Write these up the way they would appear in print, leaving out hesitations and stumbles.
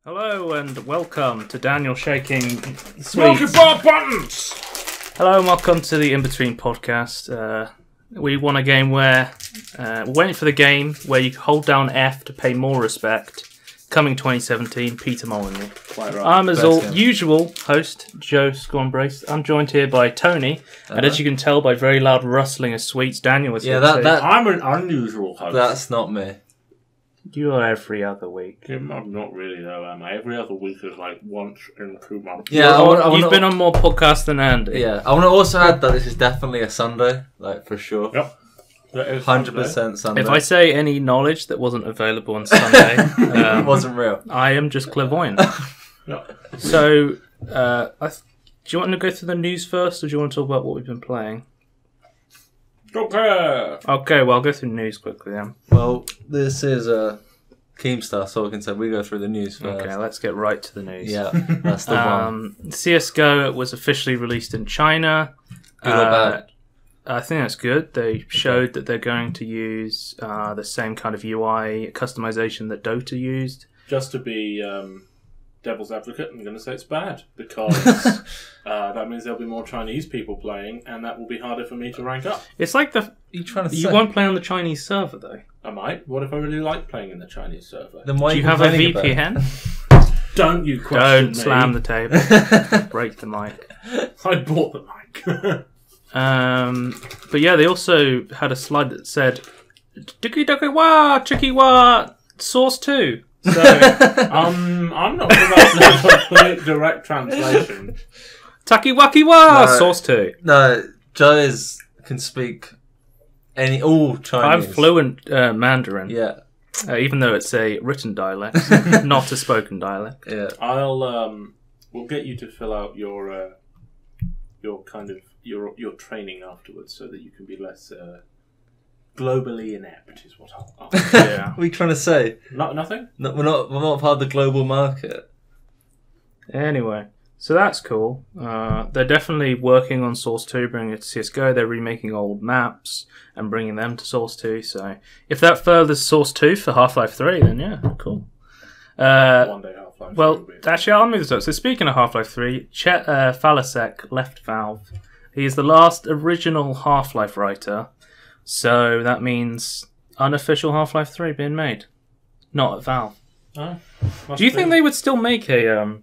Hello and welcome to Daniel Shaking Sweets. Milky Bar Buttons! Hello and welcome to the Inbetween podcast. We won a game where we're waiting for the game where you hold down F to pay more respect. Coming 2017, Peter Molyneux. Quite right. I'm as usual host Joe Scornbrace. I'm joined here by Tony, and as you can tell by very loud rustling of sweets, Daniel was here too. I'm an unusual host. That's not me. You are every other week. I'm not really though, am I? Every other week is like once in 2 months. Yeah, You've been on more podcasts than Andy. Yeah, I want to also add that this is definitely a Sunday, like for sure. Yep. 100% Sunday. If I say any knowledge that wasn't available on Sunday, it wasn't real. I am just clairvoyant. No. So, do you want to go through the news first, or do you want to talk about what we've been playing? Okay, well, I'll go through the news quickly then. Well, this is Keemstar, so we can say we go through the news first. Okay, let's get right to the news. Yeah, that's the one. CSGO was officially released in China. Good or bad? I think that's good. They showed that they're going to use the same kind of UI customization that Dota used. Just to be devil's advocate, I'm going to say it's bad because that means there'll be more Chinese people playing, and that will be harder for me to rank up. It's like you won't play on the Chinese server though. I might. What if I really like playing in the Chinese server? Then why do you have a VPN? Don't you question Don't slam the table. Break the mic. I bought the mic. But yeah, they also had a slide that said "Diki Diki Wa Chiki Wa Source 2." So I'm not sure that's a complete direct translation. Taki Waki Wa Source 2. No, Joe can speak all Chinese. I'm fluent Mandarin. Yeah. Even though it's a written dialect, not a spoken dialect. Yeah. We'll get you to fill out your training afterwards so that you can be less globally inept is what I'll Yeah. What are you trying to say? Nothing? No, we're not part of the global market. Anyway, so that's cool. They're definitely working on Source 2, bringing it to CSGO. They're remaking old maps and bringing them to Source 2. So if that furthers Source 2 for Half-Life 3, then yeah, cool. One day Half-Life 3 well, actually, I'll move this up. So speaking of Half-Life 3, Chet Falasek left Valve. He is the last original Half-Life writer. So that means unofficial Half-Life 3 being made. Not at Valve. Oh, do you think they would still make a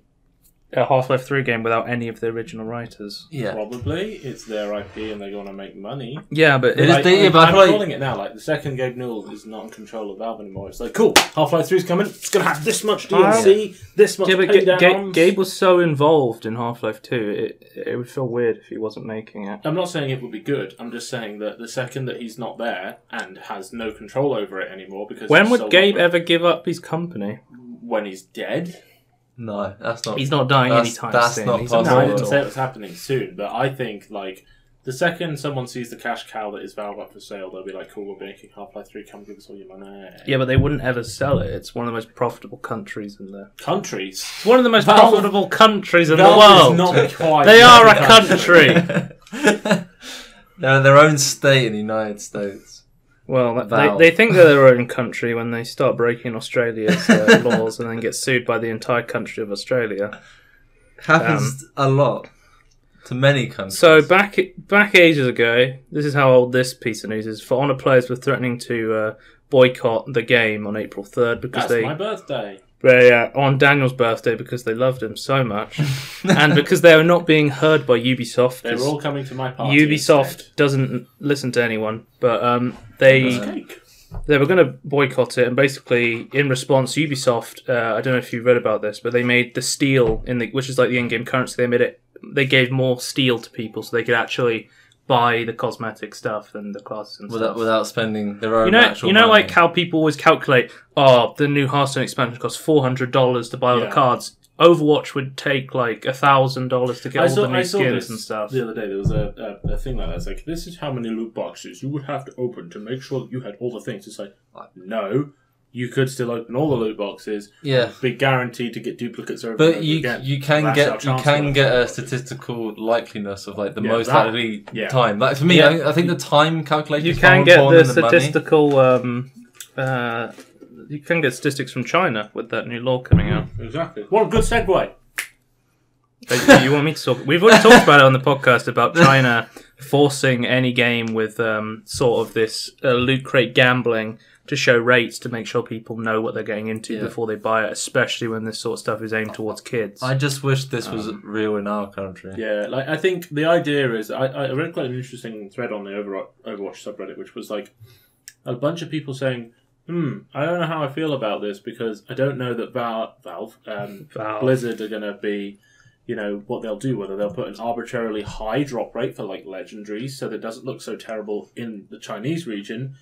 Half-Life 3 game without any of the original writers? Yeah. Probably. It's their IP and they're going to make money. Yeah, but I'm calling it now. Like, the second Gabe Newell is not in control of Valve anymore. It's like, cool, Half-Life 3 is coming. It's going to have this much DLC, this much paydowns. Gabe was so involved in Half-Life 2, it would feel weird if he wasn't making it. I'm not saying it would be good. I'm just saying that the second that he's not there and has no control over it anymore because... When would Gabe ever give up his company? When he's dead? No, that's not. He's not dying anytime soon. That's not possible. No, I didn't say it was happening soon, but I think like the second someone sees the cash cow that is Valve up for sale, they'll be like, "Cool, we're making Half-Life 3. Come give us all your money." Yeah, but they wouldn't ever sell it. It's one of the most profitable countries in the countries. It's one of the most profitable countries in the world. world. Not quite they are a country. They're in their own state in the United States. Well, they think they're their own country when they start breaking Australia's laws and then get sued by the entire country of Australia. Happens a lot to many countries. So back ages ago, this is how old this piece of news is. For Honor players were threatening to boycott the game on April 3rd because That's my birthday. On Daniel's birthday because they loved him so much, and because they were not being heard by Ubisoft. They were all coming to my party. Ubisoft doesn't listen to anyone, but they were going to boycott it, and basically in response, Ubisoft. I don't know if you read about this, but they made the steel which is like the in-game currency. They gave more steel to people so they could actually buy the cosmetic stuff and the classes and stuff without spending their own actual money. Like how people always calculate, the new Hearthstone expansion costs $400 to buy all the cards. Overwatch would take like $1,000 to get all the new skins and stuff. The other day there was a thing like that. It's like, this is how many loot boxes you would have to open to make sure that you had all the things. It's like, no. You could still open all the loot boxes. Yeah, be guaranteed to get duplicates over. But you can get a statistical likeliness of like the most likely time. Like for me, I think the time calculation. You can get the statistical you can get statistics from China with that new law coming out. Exactly. What a good segue. You want me to talk? We've already talked about it on the podcast about China forcing any game with sort of this loot crate gambling to show rates to make sure people know what they're getting into before they buy it, especially when this sort of stuff is aimed towards kids. I just wish this was real in our country. Yeah, like I think the idea is, I read quite an interesting thread on the Overwatch subreddit, which was like a bunch of people saying, I don't know how I feel about this because I don't know that Valve, Blizzard are going to be, you know, what they'll do, whether they'll put an arbitrarily high drop rate for like legendaries so that it doesn't look so terrible in the Chinese region,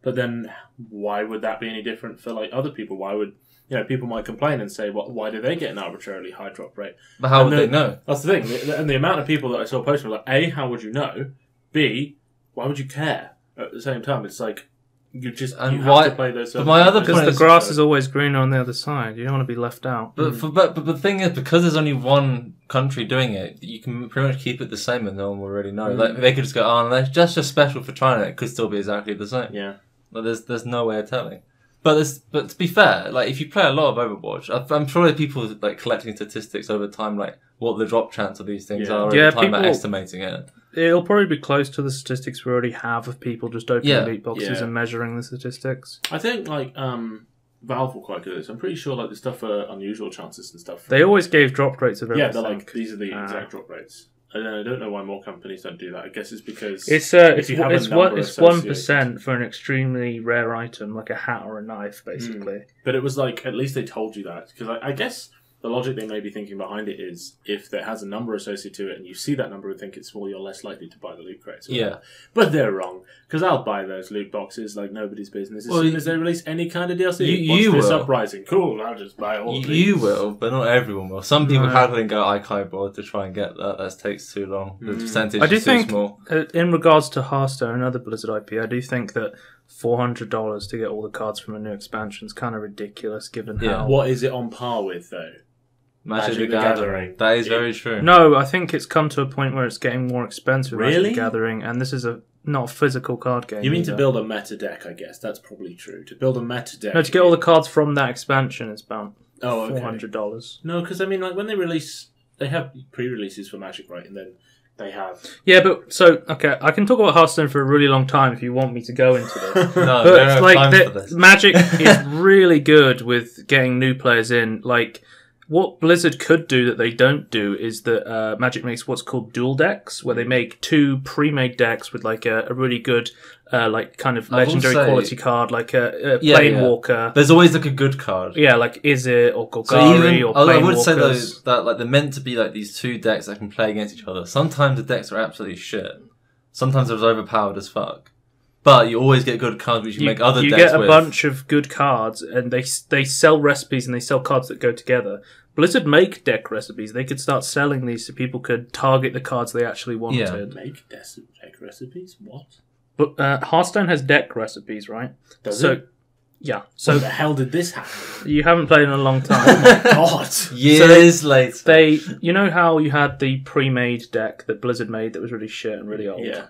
but then why would that be any different for like other people? Why would, you know, people might complain and say, well, why do they get an arbitrarily high drop rate? But how would they know? That's the thing. And the amount of people that I saw posting were like, A, how would you know? B, why would you care? At the same time, it's like, you have to play those. But my other point is the grass is always greener on the other side. You don't want to be left out. But but the thing is, because there's only one country doing it, you can pretty much keep it the same, and no one will really know. Like they could just go, "Oh, that's just special for China." It could still be exactly the same. Yeah. Like, there's no way of telling. But to be fair, like if you play a lot of Overwatch, I'm sure that people like collecting statistics over time, like what the drop chance of these things are over time, like estimating it. It'll probably be close to the statistics we already have of people just opening loot boxes and measuring the statistics. I think like Valve were quite good at this. I'm pretty sure like the stuff for unusual chances and stuff. They always gave drop rates of everything. Yeah, they're like these are the exact drop rates. And I don't know why more companies don't do that. I guess it's because it's 1% for an extremely rare item, like a hat or a knife, basically. But it was like at least they told you that because I guess the logic they may be thinking behind it is if it has a number associated to it and you see that number and think it's small, you're less likely to buy the loot crates. Yeah. But they're wrong because I'll buy those loot boxes like nobody's business as soon as they release any kind of DLC. You will. Uprising. Cool, I'll just buy all of these. You will, but not everyone will. Some people happily go, I can't bother to try and get that. That takes too long. The percentage is too small. In regards to Hearthstone, another Blizzard IP, I do think that $400 to get all the cards from a new expansion is kind of ridiculous given how... What is it on par with, though? Magic the Gathering. That is very true. No, I think it's come to a point where it's getting more expensive. Magic the Gathering, and this is not a physical card game. You mean to build a meta deck? I guess that's probably true. To build a meta deck. No, to get all the cards from that expansion is about $400. No, because I mean, like when they release, they have pre-releases for Magic, right? And then they have. Yeah, but okay, I can talk about Hearthstone for a really long time if you want me to go into this. No, but like for this. Magic is really good with getting new players in, like. What Blizzard could do that they don't do is that Magic makes what's called dual decks, where they make two pre-made decks with like a really good, like kind of legendary quality card, like a Planewalker. Yeah. There's always like a good card. Yeah, like Izzet or Golgari or Planewalkers. I would say though that like they're meant to be like these two decks that can play against each other. Sometimes the decks are absolutely shit. Sometimes they're overpowered as fuck. But you always get good cards which you make other decks with. You get a bunch of good cards, and they sell recipes and they sell cards that go together. Blizzard make deck recipes. They could start selling these so people could target the cards they actually wanted. Yeah. Make deck recipes? What? But Hearthstone has deck recipes, right? Does it? Yeah. So the hell did this happen? You haven't played in a long time. Oh my god! Years later. You know how you had the pre-made deck that Blizzard made that was really shit and really old? Yeah.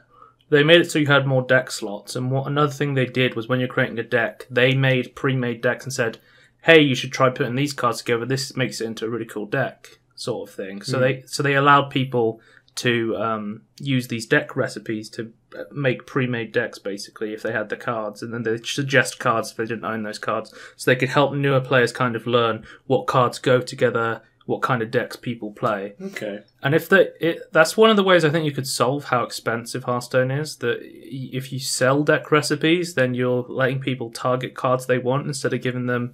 They made it so you had more deck slots, and another thing they did was when you're creating a deck, they made pre-made decks and said, hey, you should try putting these cards together. This makes it into a really cool deck, sort of thing. So they allowed people to use these deck recipes to make pre-made decks, basically, if they had the cards. And then they suggest cards if they didn't own those cards. So they could help newer players kind of learn what cards go together, what kind of decks people play. Okay. And that's one of the ways I think you could solve how expensive Hearthstone is, that if you sell deck recipes, then you're letting people target cards they want instead of giving them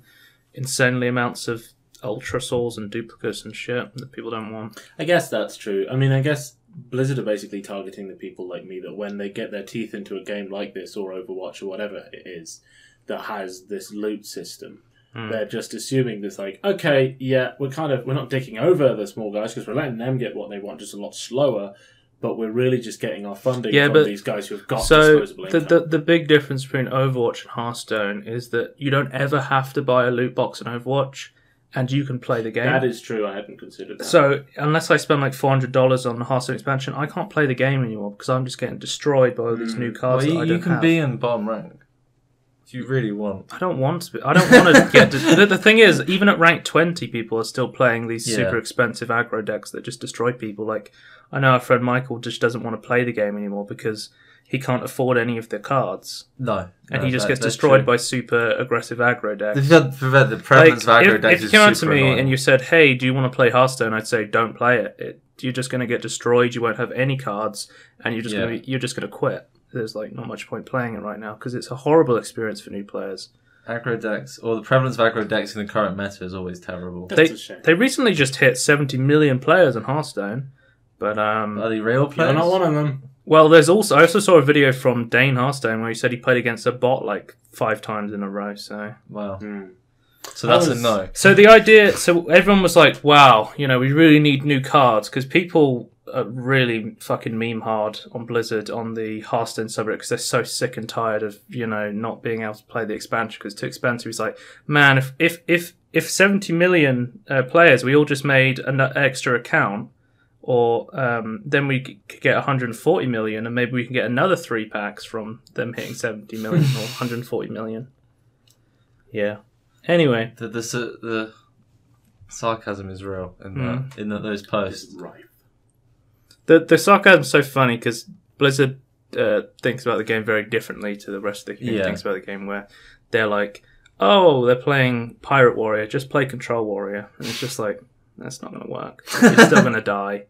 insanely amounts of Ultra Souls and duplicates and shit that people don't want. I guess that's true. I mean, I guess Blizzard are basically targeting the people like me that when they get their teeth into a game like this or Overwatch or whatever it is that has this loot system, they're just assuming this like, okay, yeah, we're not dicking over the small guys because we're letting them get what they want just a lot slower, but we're really just getting our funding from these guys who have got disposable income. The big difference between Overwatch and Hearthstone is that you don't ever have to buy a loot box in Overwatch, and you can play the game. That is true, I hadn't considered that. So, unless I spend like $400 on the Hearthstone expansion, I can't play the game anymore because I'm just getting destroyed by all these new cards that I don't have. You can be in bottom rank. Do you really want? I don't want to be. I don't want to get... The thing is, even at rank 20, people are still playing these super expensive aggro decks that just destroy people. Like, I know our friend Michael just doesn't want to play the game anymore because he can't afford any of the cards. No. And he just gets destroyed by super aggressive aggro decks. The prevalence of aggro decks is super If you came to me annoying. and you said, hey, do you want to play Hearthstone? I'd say, don't play it. You're just going to get destroyed. You won't have any cards. And you're just going to quit. There's like not much point playing it right now because it's a horrible experience for new players. Aggro decks, or the prevalence of aggro decks in the current meta is always terrible. They recently just hit 70 million players on Hearthstone. But are they real players? You're not one of them. Well, I also saw a video from Dane Hearthstone where he said he played against a bot like 5 times in a row. So wow. So that's a no. So the idea, everyone was like, "Wow, we really need new cards," because people are really fucking meme hard on Blizzard on the Hearthstone subreddit because they're so sick and tired of not being able to play the expansion because it's too expensive. He's like, "Man, if 70 million players, we all just made an extra account." Or then we could get 140 million, and maybe we can get another 3 packs from them hitting 70 million or 140 million. Yeah. Anyway, the sarcasm is real in those posts. Right. The sarcasm's so funny because Blizzard thinks about the game very differently to the rest of the community thinks about the game, where they're like, "Oh, they're playing Pirate Warrior, just play Control Warrior," and it's just like, that's not going to work. You're still going to die.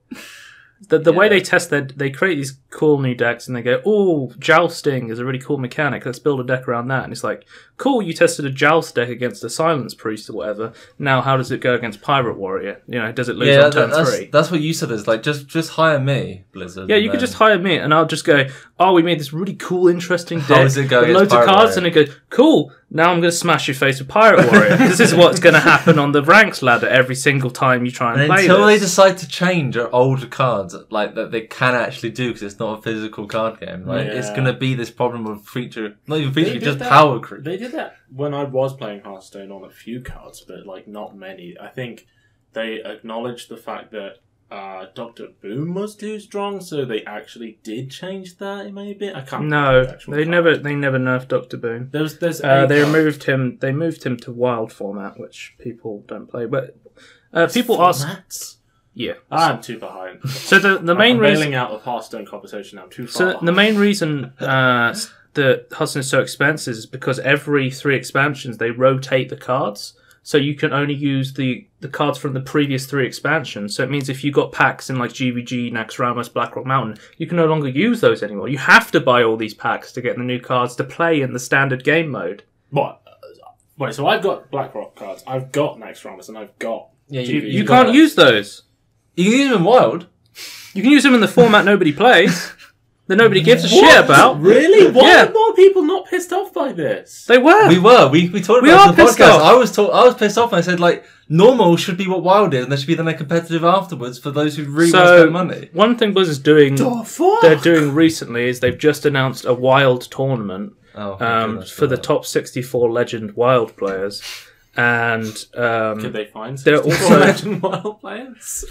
The way they test they create these cool new decks and they go, oh, Jousting is a really cool mechanic. Let's build a deck around that. And it's like, cool, you tested a Joust deck against a Silence Priest or whatever. Now how does it go against Pirate Warrior? Does it lose on turn 3? That's what you said. Is like, just hire me, Blizzard. Yeah, you could just hire me and I'll just go, oh, we made this really cool, interesting deck. How does it go with against loads of cards Warrior? And it goes, cool, now I'm going to smash your face with Pirate Warrior. This is what's going to happen on the ranks ladder every single time you try and play until this. they decide to change older cards, like that they can actually do because it's not a physical card game. Like it's going to be this problem of not even feature, just power creep. They did that when I was playing Hearthstone on a few cards, but like not many. I think they acknowledged the fact that Dr. Boom was too strong, so they actually did change that. Maybe I can't. No, they never nerfed Dr. Boom. They removed him. They moved him to wild format, which people don't play. But people ask. Yeah, I'm too behind. So the main reason bailing out of Hearthstone conversation, I'm too far. So the main reason that Hearthstone is so expensive is because every 3 expansions they rotate the cards, so you can only use the cards from the previous 3 expansions. So it means if you got packs in like GVG, Naxxramas, Blackrock Mountain, you can no longer use those anymore. You have to buy all these packs to get the new cards to play in the standard game mode. What? Wait, so I've got Blackrock cards, I've got Naxxramas, and I've got GVG. You can't use those. You can use them in Wild. You can use them in the format nobody plays, that nobody gives a shit about. Really? Why are more people not pissed off by this? They were. We were. We talked about it in the podcast. I was pissed off and I said, like, normal should be what Wild is, and there should be then a competitive afterwards for those who really want to spend money. One thing Blizzard's doing, they're doing recently is they've just announced a Wild tournament for the top 64 Legend Wild players. And could they find 64 Legend Wild players?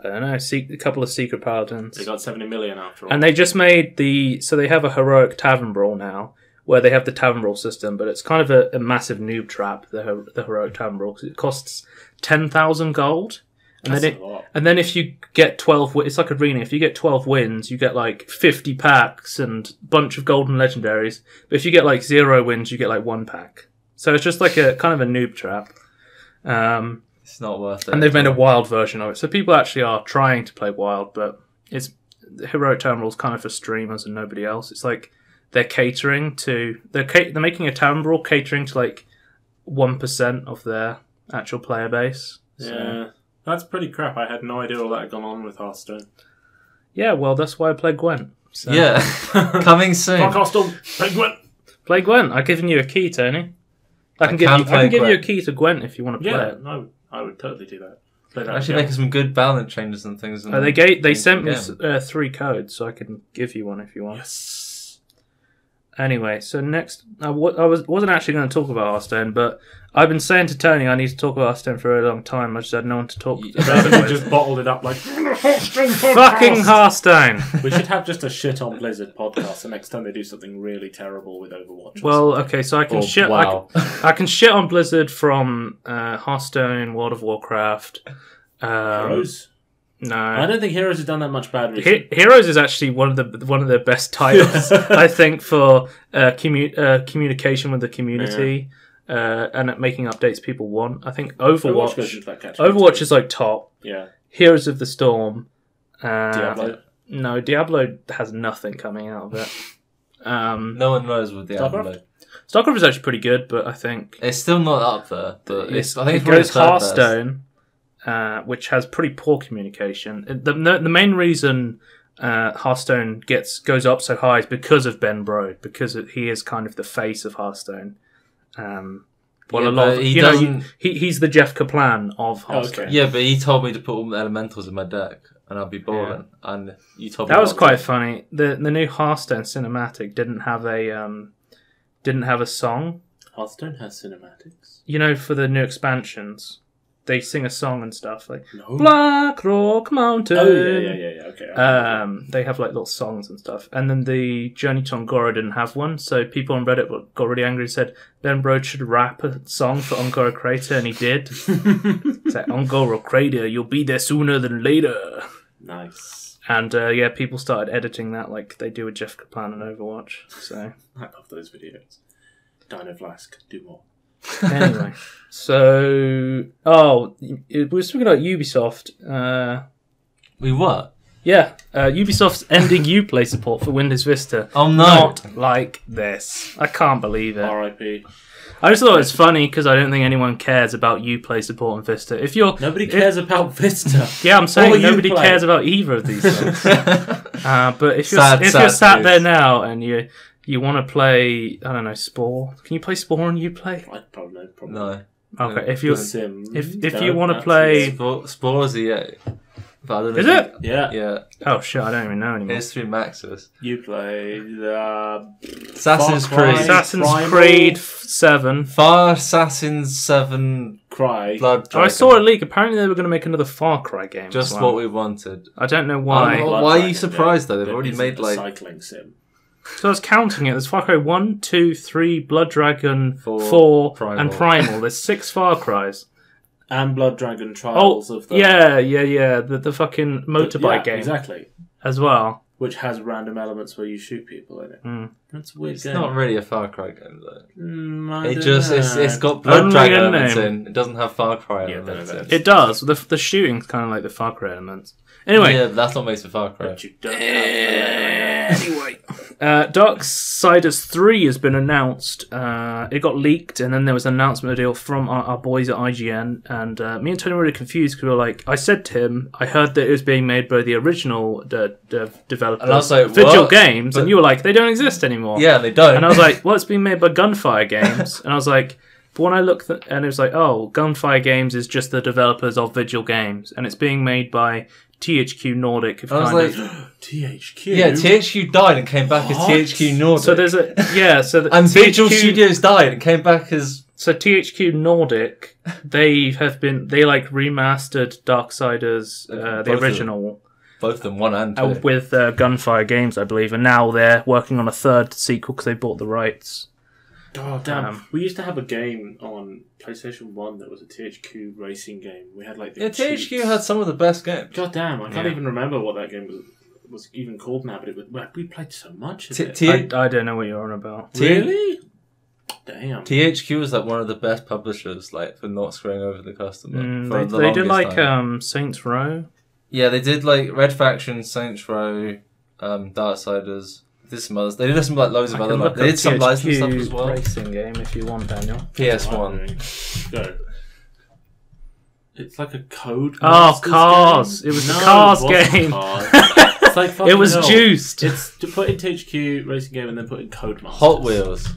I don't know, a couple of Secret Paladins. They got 70 million after all. And they just made so they have a Heroic Tavern Brawl now, where they have the Tavern Brawl system, but it's kind of a massive noob trap, the Heroic Tavern Brawl, because it costs 10,000 gold. And That's then a lot. And then if you get 12 it's like Arena, if you get 12 wins, you get like 50 packs and a bunch of golden legendaries. But if you get like 0 wins, you get like 1 pack. So it's just like a kind of a noob trap. It's not worth it. And they've made a Wild version of it. So people actually are trying to play Wild, but the Heroic Town Brawl is kind of for streamers and nobody else. It's like they're catering to... They're making a Town Brawl catering to like 1% of their actual player base. So. Yeah, that's pretty crap. I had no idea all that had gone on with Hearthstone. Yeah, well, that's why I play Gwent. So. Yeah, coming soon. Fuck Hearthstone, play Gwent! Play Gwent. I've given you a key, Tony. I can give you a key to Gwent if you want to play it. No, I would totally do that. Actually making some good balance changes and things. They sent me 3 codes, so I can give you one if you want. Yes. Anyway, so next, I wasn't actually going to talk about Hearthstone, but I've been saying to Tony I need to talk about Hearthstone for a long time. I just had no one to talk about it with. Just bottled it up like fucking Hearthstone. We should have just a shit on Blizzard podcast the next time they do something really terrible with Overwatch. Well, okay, so I can shit. Wow. I can shit on Blizzard from Hearthstone, World of Warcraft, Heroes. No, I don't think Heroes has done that much bad recently. Heroes is actually one of the best titles, I think, for communication with the community and making updates people want. I think Overwatch is like top. Yeah. Heroes of the Storm. Diablo. No, Diablo has nothing coming out of it. No one knows with Diablo. StarCraft is actually pretty good, but I think it's still not up there. But I think it goes Hearthstone. Which has pretty poor communication. The main reason Hearthstone goes up so high is because of Ben Brode, because he is kind of the face of Hearthstone. He's the Jeff Kaplan of Hearthstone. Okay. Yeah, but he told me to put all the elementals in my deck, and I'd be balling. Yeah. And you told me that was quite funny. The new Hearthstone cinematic didn't have a song. Hearthstone has cinematics. You know, for the new expansions. They sing a song and stuff like Black Rock Mountain. Oh yeah. Okay. They have like little songs and stuff, and then the Journey to Angora didn't have one, so people on Reddit got really angry and said Ben Brode should rap a song for Angora Crater, and he did. It's like Angora Crater, you'll be there sooner than later. Nice. And people started editing that like they do with Jeff Kaplan and Overwatch. So I love those videos. Dino Flask, do more. Anyway, so we were speaking about Ubisoft. We were? Yeah, Ubisoft's ending Uplay support for Windows Vista. Oh no! Not like this. I can't believe it. R.I.P. I just thought it was funny because I don't think anyone cares about Uplay support on Vista. Nobody cares about Vista. Yeah, I'm saying nobody cares about either of these things. But if you're sat there now and you want to play, I don't know, Spore? Can you play Spore on Uplay? I don't know. Probably. No. Okay, if you want to play Spore is EA. But I don't know is it? Yeah. Oh shit, I don't even know anymore. It's through Maxis. Uplay Assassin's Creed. Assassin's Creed 7. Far Assassin's 7 Cry. Blood Dragon. I saw a leak. Apparently they were going to make another Far Cry game. Just what we wanted. I don't know why. Why are you surprised though? They've already made like cycling sim. So I was counting it. There's Far Cry 1, 2, 3, Blood Dragon, 4 and Primal. There's 6 Far Cries. And Blood Dragon Trials of the... Yeah. The fucking motorbike game. Exactly. As well. Which has random elements where you shoot people in it. Mm. That's a weird It's game. not really a Far Cry game, though. It's got Blood Dragon elements in. It doesn't have Far Cry elements in. It does. The shooting's kind of like the Far Cry elements. Anyway. Yeah, that's what makes it Far Cry. But you don't have anyway. Darksiders 3 has been announced. It got leaked, and then there was an announcement video from our boys at IGN, and me and Tony were really confused because we were like, I said to him, I heard that it was being made by the original developers, and I was like, Vigil Games, and you were like, they don't exist anymore. Yeah, they don't. And I was like, well, it's being made by Gunfire Games, and I was like, but when I looked, and it was like, oh, Gunfire Games is just the developers of Vigil Games, and it's being made by THQ Nordic. I was like, THQ? Yeah, THQ died and came back as THQ Nordic. So there's a... Yeah, so... and Vigil Studios died and came back as... So THQ Nordic, they remastered Darksiders, the original. Both of them, 1 and 2. With Gunfire Games, I believe, and now they're working on a third sequel because they bought the rights. Oh, damn. We used to have a game on PlayStation 1 that was a THQ racing game. We had like... THQ had some of the best games. God damn, I can't even remember what that game was even called now, but we played so much of it. I don't know what you're on about. Really? Damn. THQ was like one of the best publishers, like, for not screwing over the customer. They did like Saints Row. Yeah, they did like Red Faction, Saints Row, Darksiders. Did some others. They did some like loads of other. They did some licensed stuff as well. Racing game, if you want, Daniel. PS1. Go. It's like a code. Oh, Cars! Game? It was the Cars game. It's like it was juiced. It's to put in THQ racing game and then put in Codemasters. Hot Wheels.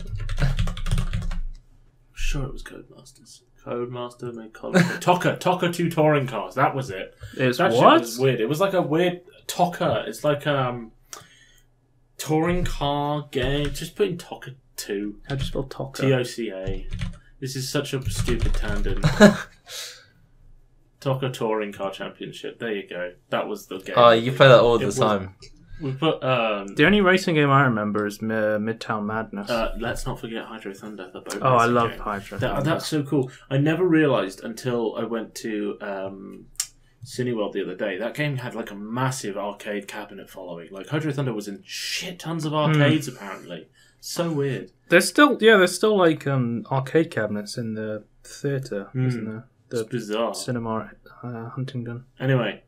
Sure, it was Codemasters. Codemaster made Tocker 2 touring cars. That was it. It's that what? Shit was weird. It was like a weird Tocker. It's like touring car game. Just put in TOCA 2. How do you spell TOCA? TOCA. This is such a stupid tandem. TOCA Touring Car Championship. There you go. That was the game. Oh, you play that all the time. We put the only racing game I remember is Midtown Madness. Let's not forget Hydro Thunder, the boat. I love game. Hydro Thunder. That's so cool. I never realised until I went to Cineworld the other day. That game had like a massive arcade cabinet following. Like Hydro Thunder was in shit tons of arcades apparently. So weird. There's still like arcade cabinets in the theatre, isn't there? It's bizarre. Cinema Huntingdon. Anyway,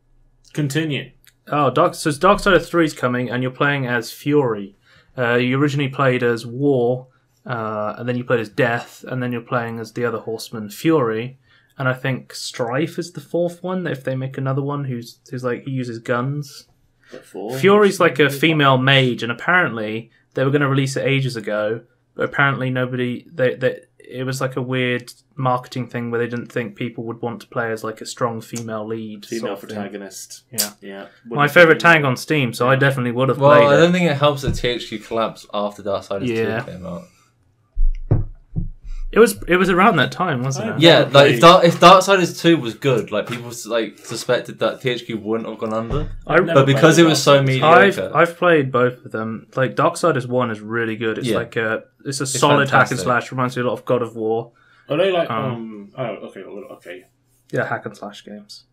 continue. Oh, Darksider 3 is coming, and you're playing as Fury. You originally played as War, and then you played as Death, and then you're playing as the other horseman, Fury. And I think Strife is the fourth one, if they make another one who's like, he uses guns. Fury's like a female mage, and apparently they were going to release it ages ago, but apparently nobody... It was like a weird marketing thing where they didn't think people would want to play as like a strong female lead. Female protagonist. Yeah. My favourite tag on Steam, so I definitely would have played it. Well, I don't think it helps that THQ collapsed after Darksiders 2 came out. It was around that time, wasn't it? Yeah, like if Darksiders 2 was good, like people like suspected that THQ wouldn't have gone under. But because it was so mediocre, I've played both of them. Like Darksiders 1 is really good. It's like it's a solid hack and slash. Reminds me a lot of God of War. Are they like okay. Yeah, hack and slash games.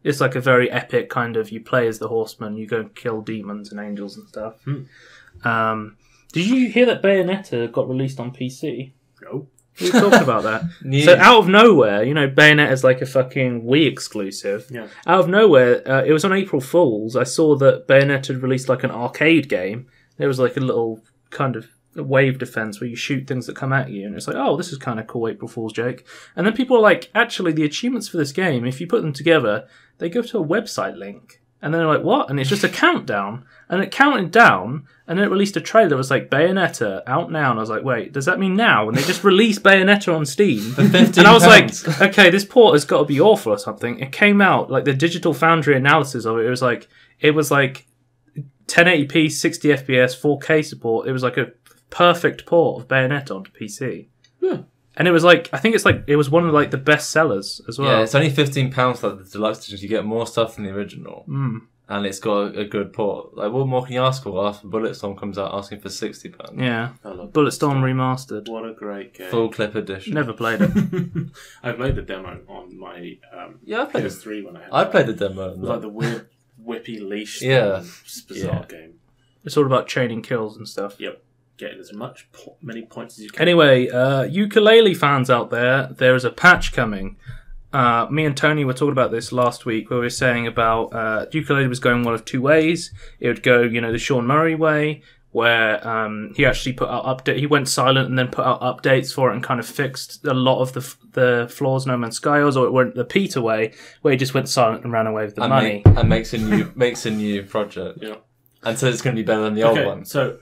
It's like a very epic kind of. You play as the horseman. You go and kill demons and angels and stuff. Did you hear that Bayonetta got released on PC? No. We were talking about that. So out of nowhere, Bayonetta is like a fucking Wii exclusive. Yeah. Out of nowhere, it was on April Fool's. I saw that Bayonetta had released like an arcade game. There was like a little kind of wave defense where you shoot things that come at you, and it's like, oh, this is kind of cool, April Fool's joke. And then people are like, actually, the achievements for this game, if you put them together, they go to a website link. And then they're like, what? And it's just a countdown. And it counted down, and then it released a trailer that was like, Bayonetta, out now. And I was like, wait, does that mean now? And they just released Bayonetta on Steam. For £15. And I was like, okay, this port has got to be awful or something. It came out, like the Digital Foundry analysis of it, it was like 1080p, 60 FPS, 4K support. It was like a perfect port of Bayonetta onto PC. Yeah. And it was like, I think it was one of like the best sellers as well. Yeah, it's only £15 for the deluxe editions. You get more stuff than the original. And it's got a good port. Like, what more can you ask for after Bulletstorm comes out asking for £60? Yeah. Bulletstorm remastered. What a great game. Full clip edition. Never played it. I played the demo on my I played PS3 when I played the demo. It was like the weird whippy leash. Bizarre game. It's all about chaining kills and stuff. Yep. Getting as many points as you can. Anyway, Yooka-Laylee fans out there is a patch coming. Me and Tony were talking about this last week, where we were saying about Yooka-Laylee was going one of two ways. It would go, the Sean Murray way, where he actually put out he went silent and then put out updates for it and kind of fixed a lot of the flaws No Man's Sky was, or it went the Peter way, where he just went silent and ran away with the money and makes a new project. Yeah, and so it's going to be better than the old one. So.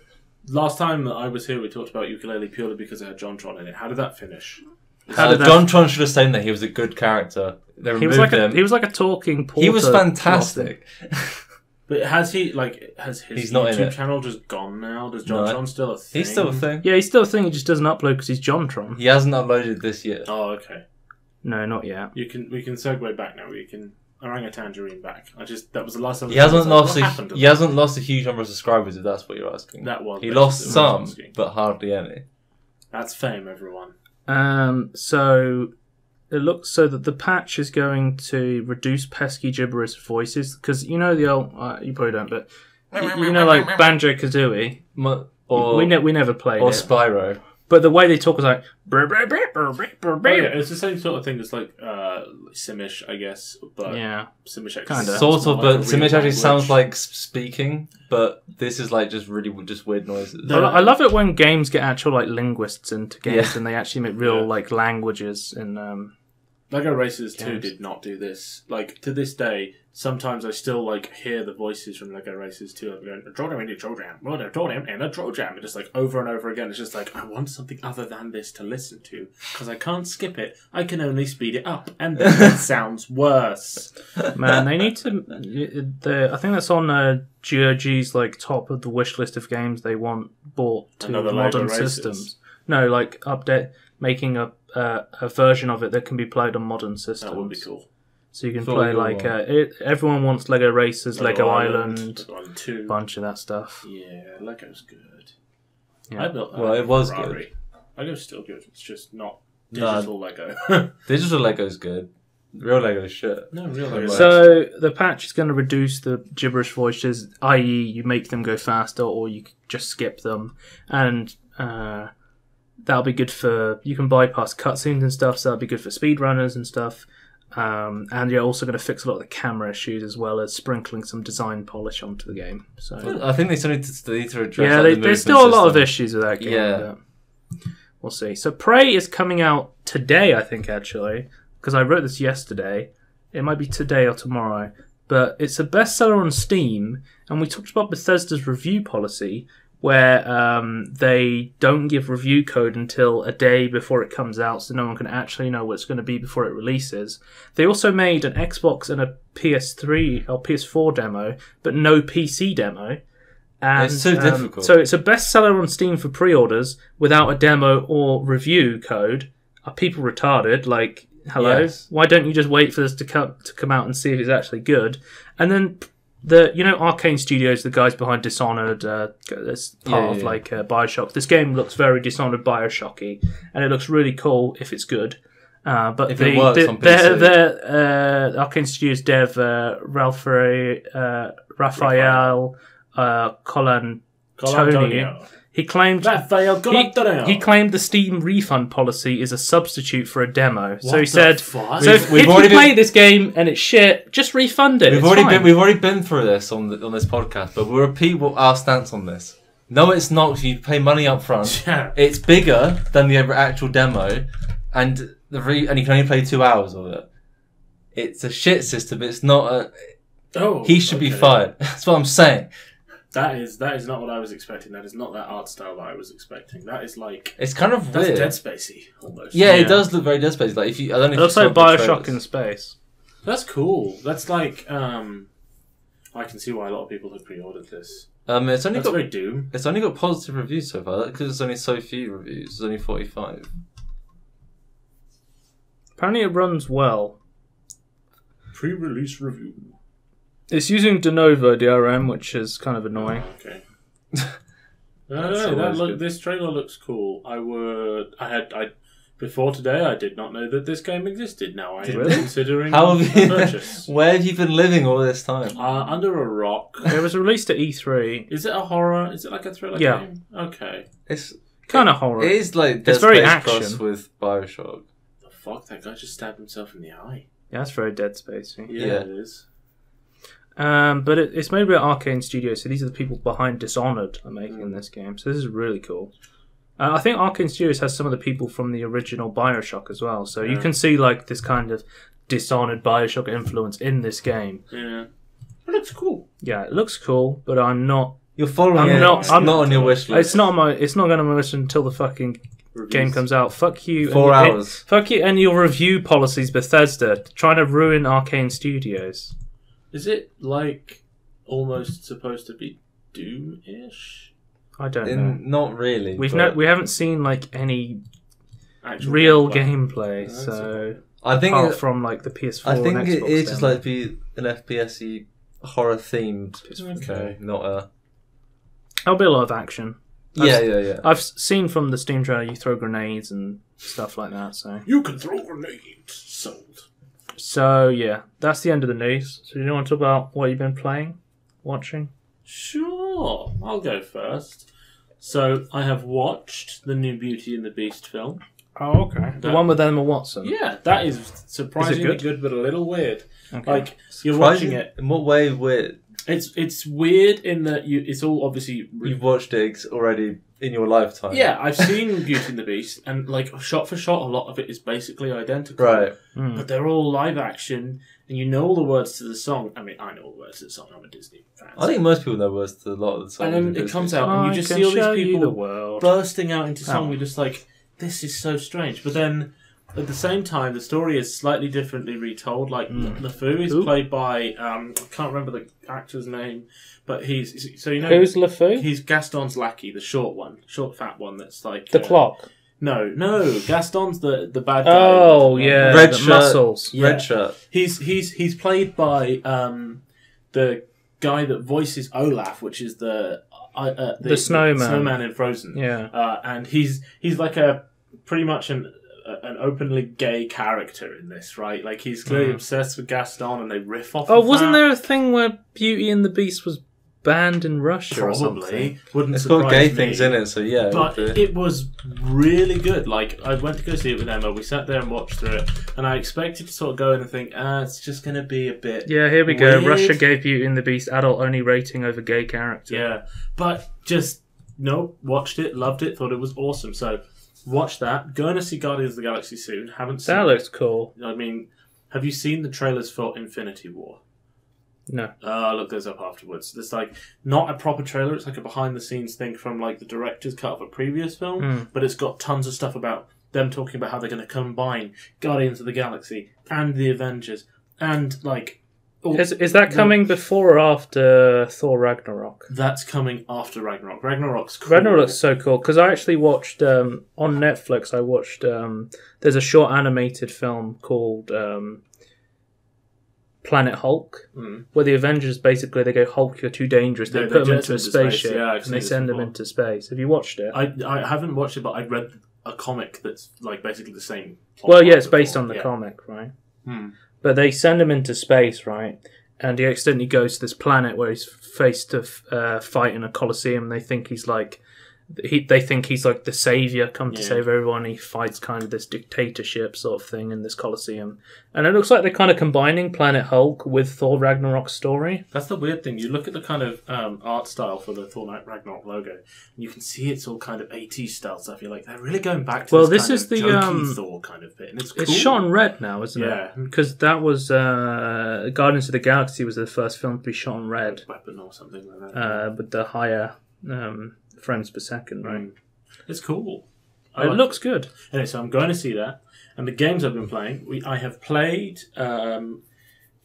Last time that I was here, we talked about Yooka-Laylee purely because it had JonTron in it. How did that finish? JonTron should have stayed there. He was a good character. He was like a talking porter. He was fantastic. But has his YouTube channel just gone now? Does JonTron still a thing? He's still a thing. Yeah, he's still a thing. He just doesn't upload because he's JonTron. He hasn't uploaded this year. Oh, okay. No, not yet. We can segue back now. We can orangutangerine back. That was the last time. He hasn't lost a huge number of subscribers, if that's what you're asking. He lost some, but hardly any. That's fame, everyone. So it looks so that the patch is going to reduce pesky gibberish voices, because the old you probably don't, but like Banjo-Kazooie, or we never played or it. Spyro. But the way they talk is like... it's the same sort of thing as like Simish, I guess. But yeah. Simish kind of. Sort of, but Simish actually sounds like speaking, but this is like just weird noises. I love it when games get actual like linguists into games and they actually make real like languages. And Lego Racers 2 did not do this. Like, to this day, sometimes I still, like, hear the voices from Lego Racers 2. I'm going, Troll-Jam, and a Troll-Jam, and just, like, over and over again. It's just like, I want something other than this to listen to, because I can't skip it. I can only speed it up, and then it sounds worse. Man, they need to... I think that's on GOG's, like, top of the wish list of games they want bought to modern systems. No, like, making a version of it that can be played on modern systems. That would be cool. So you can play like everyone wants Lego Racers, Lego Island, a bunch of that stuff. Yeah, Lego's good. Yeah. I built it was Ferrari. good. Lego's still good. It's just not digital Lego. Digital Lego's good. Real Lego's shit. No, real Lego. So the patch is going to reduce the gibberish voices, i.e., you make them go faster, or you just skip them, and that'll be good for... You can bypass cutscenes and stuff, so that'll be good for speedrunners and stuff. And you're also going to fix a lot of the camera issues, as well as sprinkling some design polish onto the game. So I think they still need to address. Yeah, there's still a lot of issues with that game. Yeah, we'll see. So Prey is coming out today, I think, actually, because I wrote this yesterday. It might be today or tomorrow, but it's a bestseller on Steam, and we talked about Bethesda's review policy, where they don't give review code until a day before it comes out, so no one can actually know what it's going to be before it releases. They also made an Xbox and a PS3 or PS4 demo, but no PC demo. And, it's so difficult. So it's a bestseller on Steam for pre-orders without a demo or review code. Are people retarded? Like, hello? Yes. Why don't you just wait for this to come out and see if it's actually good? And then... Arcane Studios, the guys behind Dishonored, as part of Bioshock. This game looks very Dishonored, Bioshocky, and it looks really cool if it's good. But if it works on PC. Arcane Studios dev Raphael Colantoni. He claimed the Steam refund policy is a substitute for a demo. So he said, fuck? "So if you play this game and it's shit, just refund it." We've already been through this on this podcast, but we'll repeat our stance on this. No, it's not. If you pay money up front, it's bigger than the actual demo, and you can only play 2 hours of it. It's a shit system. It's not a. He should be fired. That's what I'm saying. That is not what I was expecting. That is not that art style that I was expecting. That is like... It's kind of weird. That's Dead Spacey, almost. Yeah, it does look very Dead Spacey. Like, I don't know if it looks like Bioshock in space. That's cool. That's like... I can see why a lot of people have pre-ordered this. It's only got very Doom. It's only got positive reviews so far, because there's only so few reviews. There's only 45. Apparently it runs well. Pre-release review. It's using de novo DRM, which is kind of annoying. Okay. No, this trailer looks cool. Before today, I did not know that this game existed. Now I am considering purchase. Where have you been living all this time? Under a rock. It was released at E3. Is it a horror? Is it like a thriller game? Okay. It's kind of horror. It is like Dead Space action with Bioshock. The fuck? That guy just stabbed himself in the eye. Yeah, that's very Dead Spacey. Yeah, it is. But it's made by Arcane Studios, so these are the people behind Dishonored are making this game. So this is really cool. I think Arcane Studios has some of the people from the original Bioshock as well, so you can see like this kind of Dishonored Bioshock influence in this game. Yeah, it looks cool. Yeah, it looks cool, but I'm not. You're following it. I'm not on your wish list. It's not going on my list until the fucking game comes out. Fuck you. 4 hours. Fuck you and your review policies, Bethesda, trying to ruin Arcane Studios. Is it like almost supposed to be Doom-ish? I don't know. Not really. We haven't seen like any actual real gameplay, so I think apart from like the PS4. I think and it Xbox is just like be an FPS-y horror themed. Okay, not a. There'll be a lot of action. Yeah. I've seen from the Steam trailer you throw grenades and stuff like that. So you can throw grenades. Sold. So, yeah, that's the end of the news. So, do you want to talk about what you've been playing, watching? Sure, I'll go first. So, I have watched the new Beauty and the Beast film. Oh, okay. The one with Emma Watson? Yeah, that is surprisingly good, but a little weird. Okay. Like, you're watching it. In what way weird? It's weird in that it's all obviously... You've watched it already in your lifetime. Yeah, I've seen Beauty and the Beast, and like shot for shot, a lot of it is basically identical. Right. But they're all live action, and you know all the words to the song. I mean, I know all the words to the song. I'm a Disney fan. I think most people know words to a lot of the songs. And then it comes out, and you just see all these people bursting out into song. You're just like, this is so strange. But then, at the same time, the story is slightly differently retold. Like, LeFou is played by, I can't remember the actor's name, but he's, so you know... Who's LeFou? He's Gaston's lackey, the short fat one that's like... The clock? No, Gaston's the bad guy. Oh, yeah, red the shirt. muscles. Yeah. Red shirt. He's played by the guy that voices Olaf, which is the snowman in Frozen. Yeah. And he's like a pretty much an openly gay character in this, right? Like he's clearly obsessed with Gaston, and they riff off. Oh, wasn't there a thing where Beauty and the Beast was banned in Russia or something? Probably. Wouldn't It's surprise got gay me. things in it, so yeah. But it was really good. Like, I went to go see it with Emma. We sat there and watched through it, and I expected to sort of go in and think, it's just going to be a bit. Yeah, here we weird. go. Russia gave Beauty and the Beast adult only rating over gay character. Yeah, but just watched it, loved it, thought it was awesome. So watch that. Going to see Guardians of the Galaxy soon. Haven't seen That looks cool. I mean, have you seen the trailers for Infinity War? No. Look those up afterwards. It's like not a proper trailer. It's like a behind-the-scenes thing from like the director's cut of a previous film, but it's got tons of stuff about them talking about how they're going to combine Guardians of the Galaxy and the Avengers, and like. Is that coming before or after Thor Ragnarok? That's coming after Ragnarok. Ragnarok's cool. Ragnarok's so cool because I actually watched on Netflix. I watched there's a short animated film called Planet Hulk, where the Avengers basically they go, Hulk, you're too dangerous. They put him into a spaceship and they send him into space. Have you watched it? I haven't watched it, but I read a comic that's like basically the same. Well, yeah, it's based on the comic, right? But they send him into space, right? And he accidentally goes to this planet where he's faced to fight in a coliseum. They think he's like the savior come to save everyone. He fights kind of this dictatorship sort of thing in this coliseum, and it looks like they're kind of combining Planet Hulk with Thor Ragnarok's story. That's the weird thing. You look at the kind of art style for the Thor Ragnarok logo, and you can see it's all kind of 80s style stuff. You're like, they're really going back to this is the jokey Thor kind of bit, and it's cool. It's shot in red now, isn't it? Yeah, because that was Guardians of the Galaxy was the first film to be shot in red, weapon or something like that. with the higher frames per second, right? It's cool. It looks good. Anyway, so I'm going to see that. And the games I've been playing, I have played, I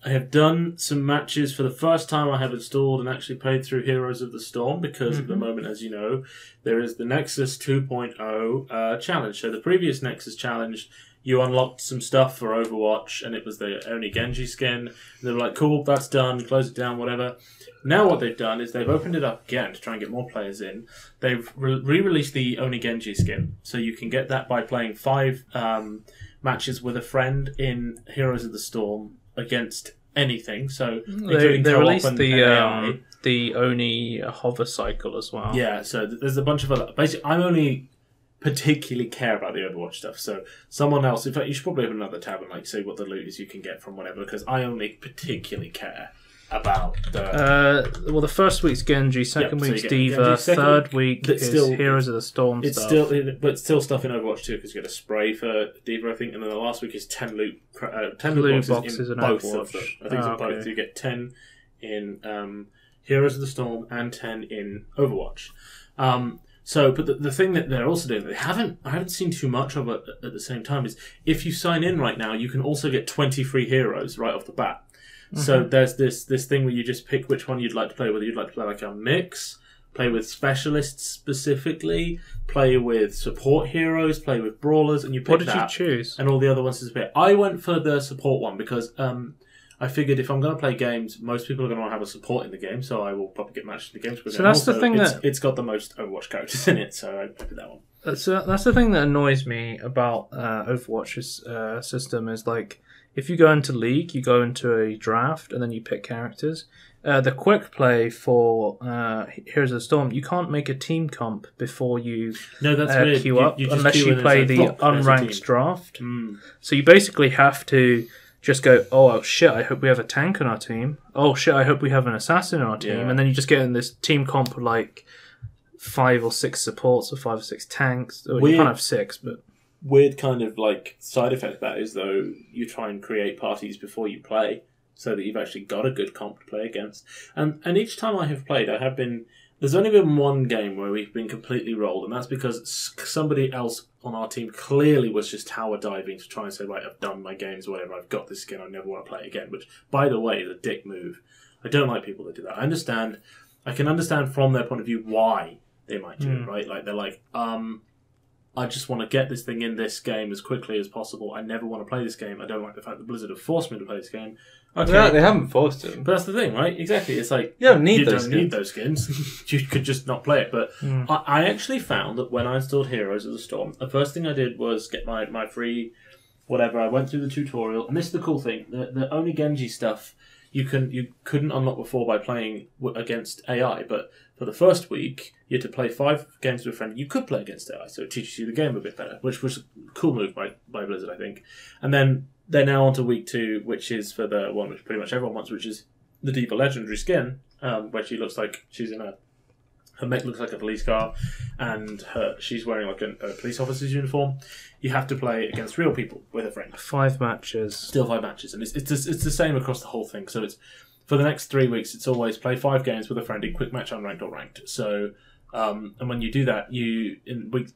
have done some matches for the first time. I have installed and actually played through Heroes of the Storm because at the moment, as you know, there is the Nexus 2.0 challenge. So the previous Nexus challenge, you unlocked some stuff for Overwatch, and it was the only Genji skin. And they were like, cool, that's done, close it down, whatever. Now what they've done is they've opened it up again to try and get more players in. They've re-released the Oni Genji skin, so you can get that by playing 5 matches with a friend in Heroes of the Storm against anything. So they released the Oni hover cycle as well. Yeah, so there's a bunch of other. Basically, I'm only particularly care about the Overwatch stuff. So someone else, in fact, you should probably have another tab and like say what the loot is you can get from whatever, because I only particularly care about the. Well, the first week's Genji, second week's D.Va, third week is Heroes of the Storm. It's stuff. but still stuff in Overwatch too, because you get a spray for D.Va, I think, and then the last week is 10 loot boxes in both Overwatch. of them. I think it's in both. So you get 10 in Heroes of the Storm and 10 in Overwatch. So, but the thing that they're also doing, I haven't seen too much of it at the same time, is if you sign in right now, you can also get 20 free heroes right off the bat. So there's this thing where you just pick which one you'd like to play, whether you'd like to play like a mix, play with specialists specifically, play with support heroes, play with brawlers, and you pick that. What did you choose? And all the other ones disappear. I went for the support one because I figured if I'm going to play games, most people are going to want to have a support in the game, so I will probably get matched in the games. So that's the thing it's got the most Overwatch characters in it, so I picked that one. So that's the thing that annoys me about Overwatch's system is like if you go into League, you go into a draft and then you pick characters. The quick play for Heroes of the Storm, you can't make a team comp before you queue up unless you play the unranked draft. So you basically have to just go, oh shit, I hope we have a tank on our team. Oh shit, I hope we have an assassin on our team. And then you just get in this team comp with like 5 or 6 supports or 5 or 6 tanks. Or you Weird. can't have 6, but Weird kind of like side effect of that is though you try and create parties before you play, so that you've actually got a good comp to play against. And each time I have played, there's only been one game where we've been completely rolled, and that's because somebody else on our team clearly was just tower diving to try and say, right, I've done my games, whatever, I've got this skin, I never want to play it again, which, by the way, is a dick move. I don't like people that do that. I can understand from their point of view why they might do it, right? Like, they're like, I just want to get this thing in this game as quickly as possible. I never want to play this game. I don't like the fact that Blizzard have forced me to play this game. Okay. Yeah, they haven't forced him. But that's the thing, right? Exactly. It's like, you don't need those skins. You could just not play it. But I actually found that when I installed Heroes of the Storm, the first thing I did was get my free whatever. I went through the tutorial, and this is the cool thing. The only Genji stuff you couldn't unlock before by playing against AI, but for the first week, you had to play 5 games with a friend. You could play against AI, so it teaches you the game a bit better, which was a cool move by Blizzard, I think. And then they're now on to week 2, which is for the one which pretty much everyone wants, which is the D.Va Legendary skin, where she looks like she's in her mech looks like a police car, and she's wearing like a police officer's uniform. You have to play against real people with a friend. 5 matches. Still 5 matches, and it's the same across the whole thing. So it's for the next 3 weeks. It's always play 5 games with a friend in quick match, unranked or ranked. So and when you do that, in week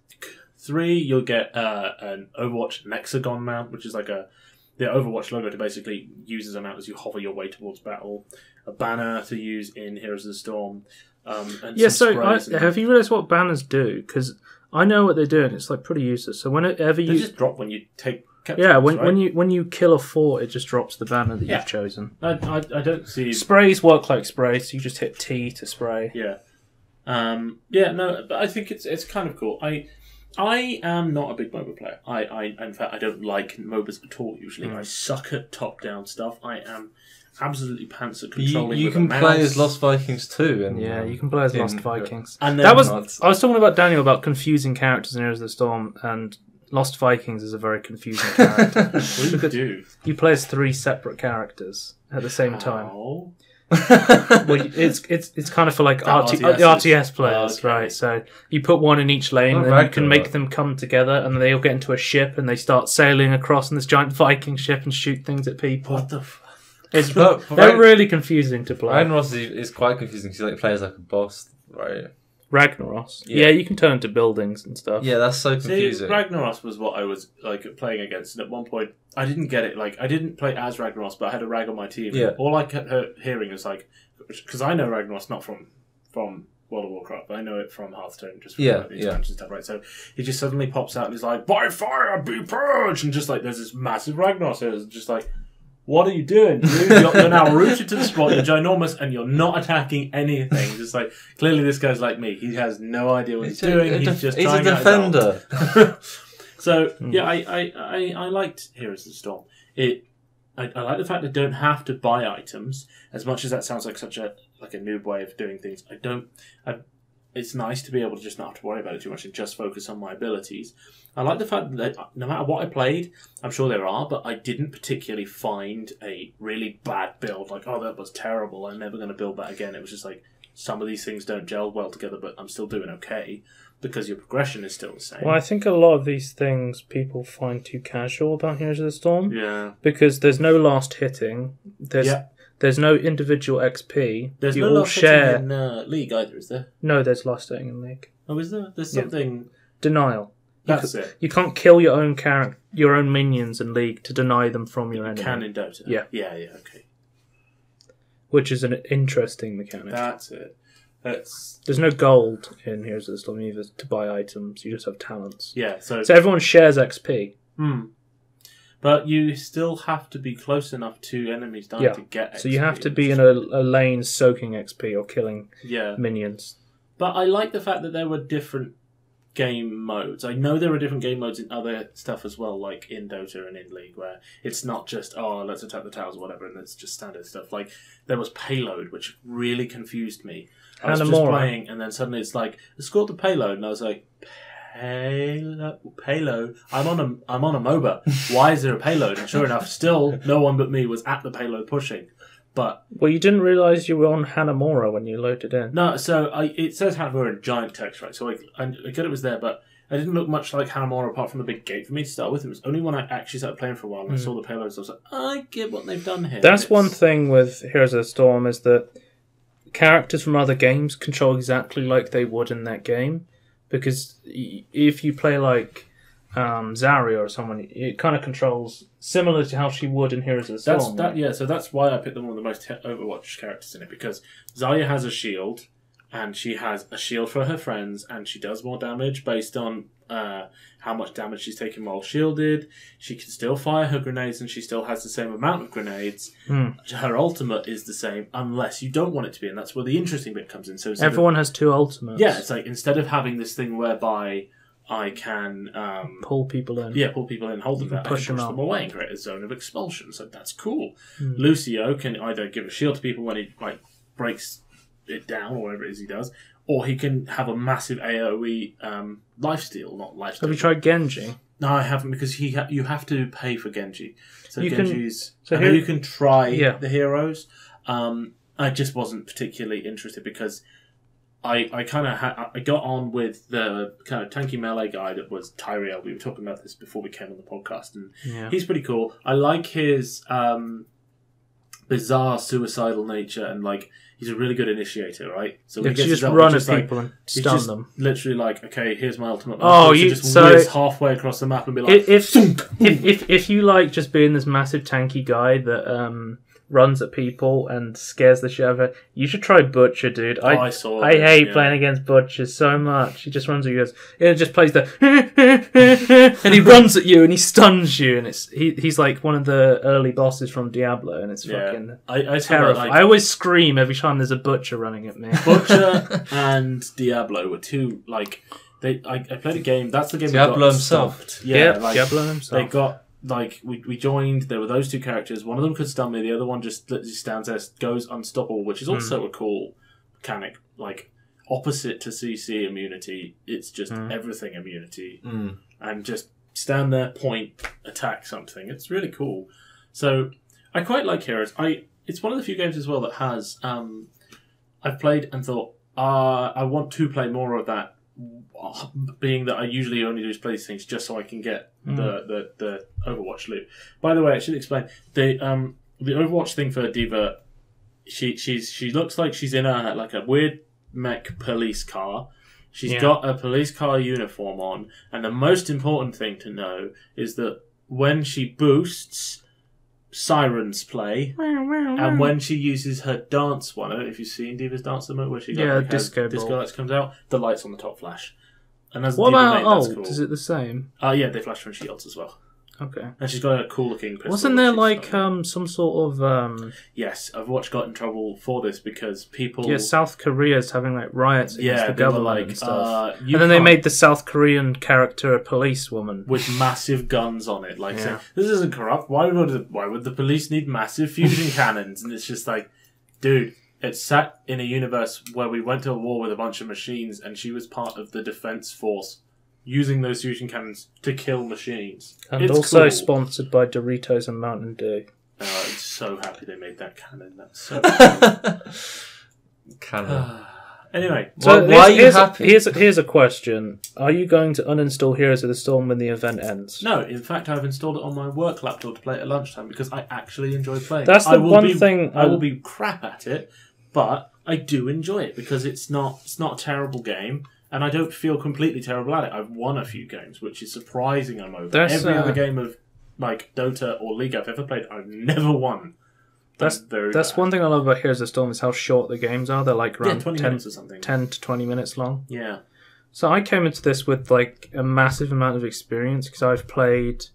3 you'll get an Overwatch Nexagon mount, which is like the Overwatch logo to basically use as a mount as you hover your way towards battle. A banner to use in Heroes of the Storm. And have you realised what banners do? Because I know what they're doing. It's like pretty useless. So whenever they just drop when you take captures, right? when you kill a fort, it just drops the banner that you've chosen. I don't see sprays work like sprays. So you just hit T to spray. Yeah, no, but I think it's kind of cool. I am not a big MOBA player. In fact, I don't like MOBAs at all. Usually, I suck at top-down stuff. I am absolutely pants at controlling. You can play as Lost Vikings too, and you can play as Lost Vikings. And I was talking about Daniel about confusing characters in Heroes of the Storm, and Lost Vikings is a very confusing character. What do you do? You play as 3 separate characters at the same time. Well, it's kind of for like RTS players, right? So you put one in each lane, and you can make them come together, and they all get into a ship, and they start sailing across in this giant Viking ship and shoot things at people. What the? They're really confusing to play. Ragnaros is quite confusing because he plays like a boss, right? Ragnaros. Yeah, you can turn into buildings and stuff. Yeah, that's so confusing. See, Ragnaros was what I was like playing against, and at one point I didn't get it. Like I didn't play as Ragnaros, but I had a Rag on my team. Yeah. All I kept hearing is like, because I know Ragnaros not from World of Warcraft, but I know it from Hearthstone, just from the expansion stuff, right? So he just suddenly pops out and he's like, "By fire, be purged," and just like there's this massive Ragnaros. It's just like, what are you doing, dude? You're now rooted to the spot, you're ginormous, and you're not attacking anything. Just like, clearly this guy's like me. He has no idea what he's doing. He's a defender. So, yeah, I liked Heroes of the Storm. I like the fact that I don't have to buy items, as much as that sounds like such a noob way of doing things. It's nice to be able to just not have to worry about it too much and just focus on my abilities. I like the fact that no matter what I played, I'm sure there are, but I didn't particularly find a really bad build. Like, oh, that was terrible, I'm never going to build that again. It was just like, some of these things don't gel well together, but I'm still doing okay, because your progression is still the same. Well, I think a lot of these things people find too casual about Heroes of the Storm. Yeah. Because there's no last hitting. There's no individual XP. There's no last hitting in League either, is there? No, there's last hitting in League. Oh, is there? There's something... Denial. That's it. You can't kill your own minions in League to deny them from your enemy. You can in Dota. Yeah. Yeah, okay. Which is an interesting mechanic. That's it. There's no gold in Heroes of the Storm either to buy items. You just have talents. Yeah, so everyone shares XP. But you still have to be close enough to enemies to get XP. So you have to be in a lane soaking XP or killing minions. But I like the fact that there were different game modes. I know there are different game modes in other stuff as well, like in Dota and in League, where it's not just, oh, let's attack the towers or whatever, and it's just standard stuff. Like, there was payload, which really confused me. I was just playing, and then suddenly it's like, escort the payload, and I was like, payload? I'm on a MOBA. Why is there a payload? And sure enough, still no one but me was at the payload pushing. But well, you didn't realise you were on Hanamura when you loaded in. no, so it says Hanamura in giant text, right? So I get it was there, but it didn't look much like Hanamura apart from the big gate for me to start with. It was only when I actually started playing for a while and I saw the payloads, I was like, I get what they've done here. That's one thing with Heroes of the Storm is that characters from other games control exactly like they would in that game, because if you play like Zarya or someone, it kind of controls similar to how she would in Heroes of the Storm. So that's why I picked them one of the most Overwatch characters in it, because Zarya has a shield, and she has a shield for her friends, and she does more damage based on how much damage she's taking while shielded. She can still fire her grenades, and she still has the same amount of grenades. Her ultimate is the same, unless you don't want it to be, and that's where the interesting bit comes in. So everyone has two ultimates. Yeah, it's like instead of having this thing whereby I can pull people in. Yeah, pull people in, hold them there. Push them away and create a zone of expulsion. So that's cool. Lucio can either give a shield to people when he breaks it down or whatever it is he does, or he can have a massive AoE lifesteal, not lifesteal. Have you tried Genji? No, I haven't, because you have to pay for Genji. So you Genji's... I know you can try the heroes. I just wasn't particularly interested because I kind of I got on with the kind of tanky melee guy that was Tyrael. We were talking about this before we came on the podcast, and he's pretty cool. I like his bizarre suicidal nature, and he's a really good initiator, right? So he gets just run at people and stun them. Literally, okay, here's my ultimate. Oh, you just whiz halfway across the map and be like, if you like just being this massive tanky guy that runs at people and scares the shit out of it, you should try Butcher, dude. I hate playing against Butcher so much. He just runs at you, it just plays the and he runs at you and he stuns you, and he's like one of the early bosses from Diablo, and it's fucking terrifying. I always scream every time there's a Butcher running at me. Butcher and Diablo were two I played a game. That's the game. Diablo himself. Stopped. Diablo himself. They got. We joined, there were those two characters. One of them could stun me, the other one just literally stands there, goes unstoppable, which is also a cool mechanic. Opposite to CC immunity, it's just everything immunity. And just stand there, point, attack something. It's really cool. So, I quite like Heroes. It's one of the few games as well that has... I've played and thought, I want to play more of that, being that I usually only do play these things just so I can get the Overwatch loot. By the way, I should explain the Overwatch thing for D.Va. She looks like she's in a weird mech police car. She's got a police car uniform on, and the most important thing to know is that when she boosts, sirens play, and when she uses her dance one, I don't know if you've seen D.Va's dance mode where she got disco lights comes out, the lights on the top flash. And as what about ult? Cool. Is it the same? Yeah, they flash from shields as well. Okay. And she's got a cool looking pistol. Wasn't there some sort of Yes, Overwatch got in trouble for this because people... Yeah, South Korea's having riots against the government and stuff. And then they made the South Korean character a policewoman. With massive guns on it. Saying, this isn't corrupt. Why would the police need massive fusion cannons? And it's just dude, it's set in a universe where we went to a war with a bunch of machines and she was part of the defense force using those fusion cannons to kill machines. And it's also cool. Sponsored by Doritos and Mountain Dew. I'm so happy they made that cannon. That's so cool. Cannon. Anyway, so why are you happy? Here's a question. Are you going to uninstall Heroes of the Storm when the event ends? No, in fact, I've installed it on my work laptop to play it at lunchtime because I actually enjoy playing. That's the one thing. I will be crap at it, but I do enjoy it because it's not a terrible game, and I don't feel completely terrible at it. I've won a few games, which is surprising. I'm over every other game of Dota or League I've ever played. I've never won. That's one thing I love about Heroes of the Storm is how short the games are. They're around 20 minutes or something. 10 to 20 minutes long. Yeah. So I came into this with a massive amount of experience because I played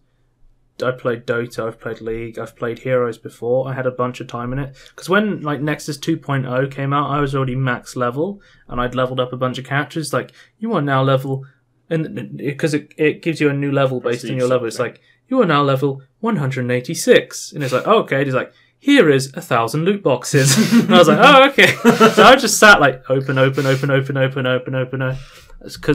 Dota, I've played League, I've played Heroes before. I had a bunch of time in it. Because when Nexus 2.0 came out, I was already max level and I'd leveled up a bunch of characters. You are now level... Because it gives you a new level based on your level. It's you are now level 186. And it's okay. It's here is 1,000 loot boxes. And I was oh, okay. So I just sat open. Because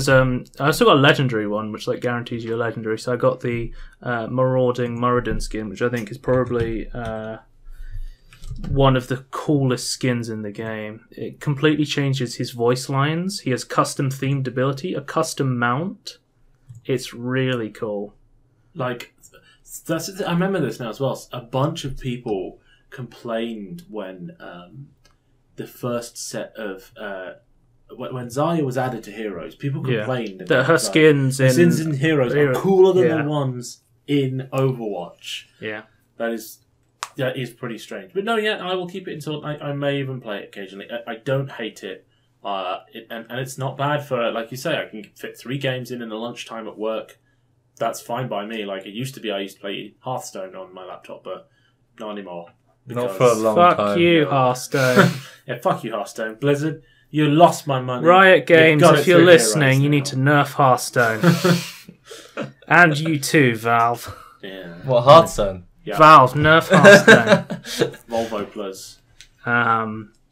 I still got a legendary one, which guarantees you a legendary. So I got the marauding Muradin skin, which I think is probably one of the coolest skins in the game. It completely changes his voice lines. He has custom themed ability, a custom mount. It's really cool. Like, I remember this now as well. A bunch of people complained when the first set of when Zarya was added to Heroes. People complained that her skins in Heroes are cooler than the ones in Overwatch. Yeah, that is pretty strange. But no, I will keep it until I may even play it occasionally. I don't hate it. And it's not bad for, like you say, I can fit 3 games in a lunchtime at work. That's fine by me. Like it used to be, I used to play Hearthstone on my laptop, but not anymore. Not for a long time. Fuck you, Hearthstone. Yeah, fuck you, Hearthstone. Blizzard, you lost my money. Riot Games, if you're listening, you need to nerf Hearthstone. And you too, Valve. Yeah. What, Hearthstone? Yeah. Valve, nerf Hearthstone. Volvo Plus.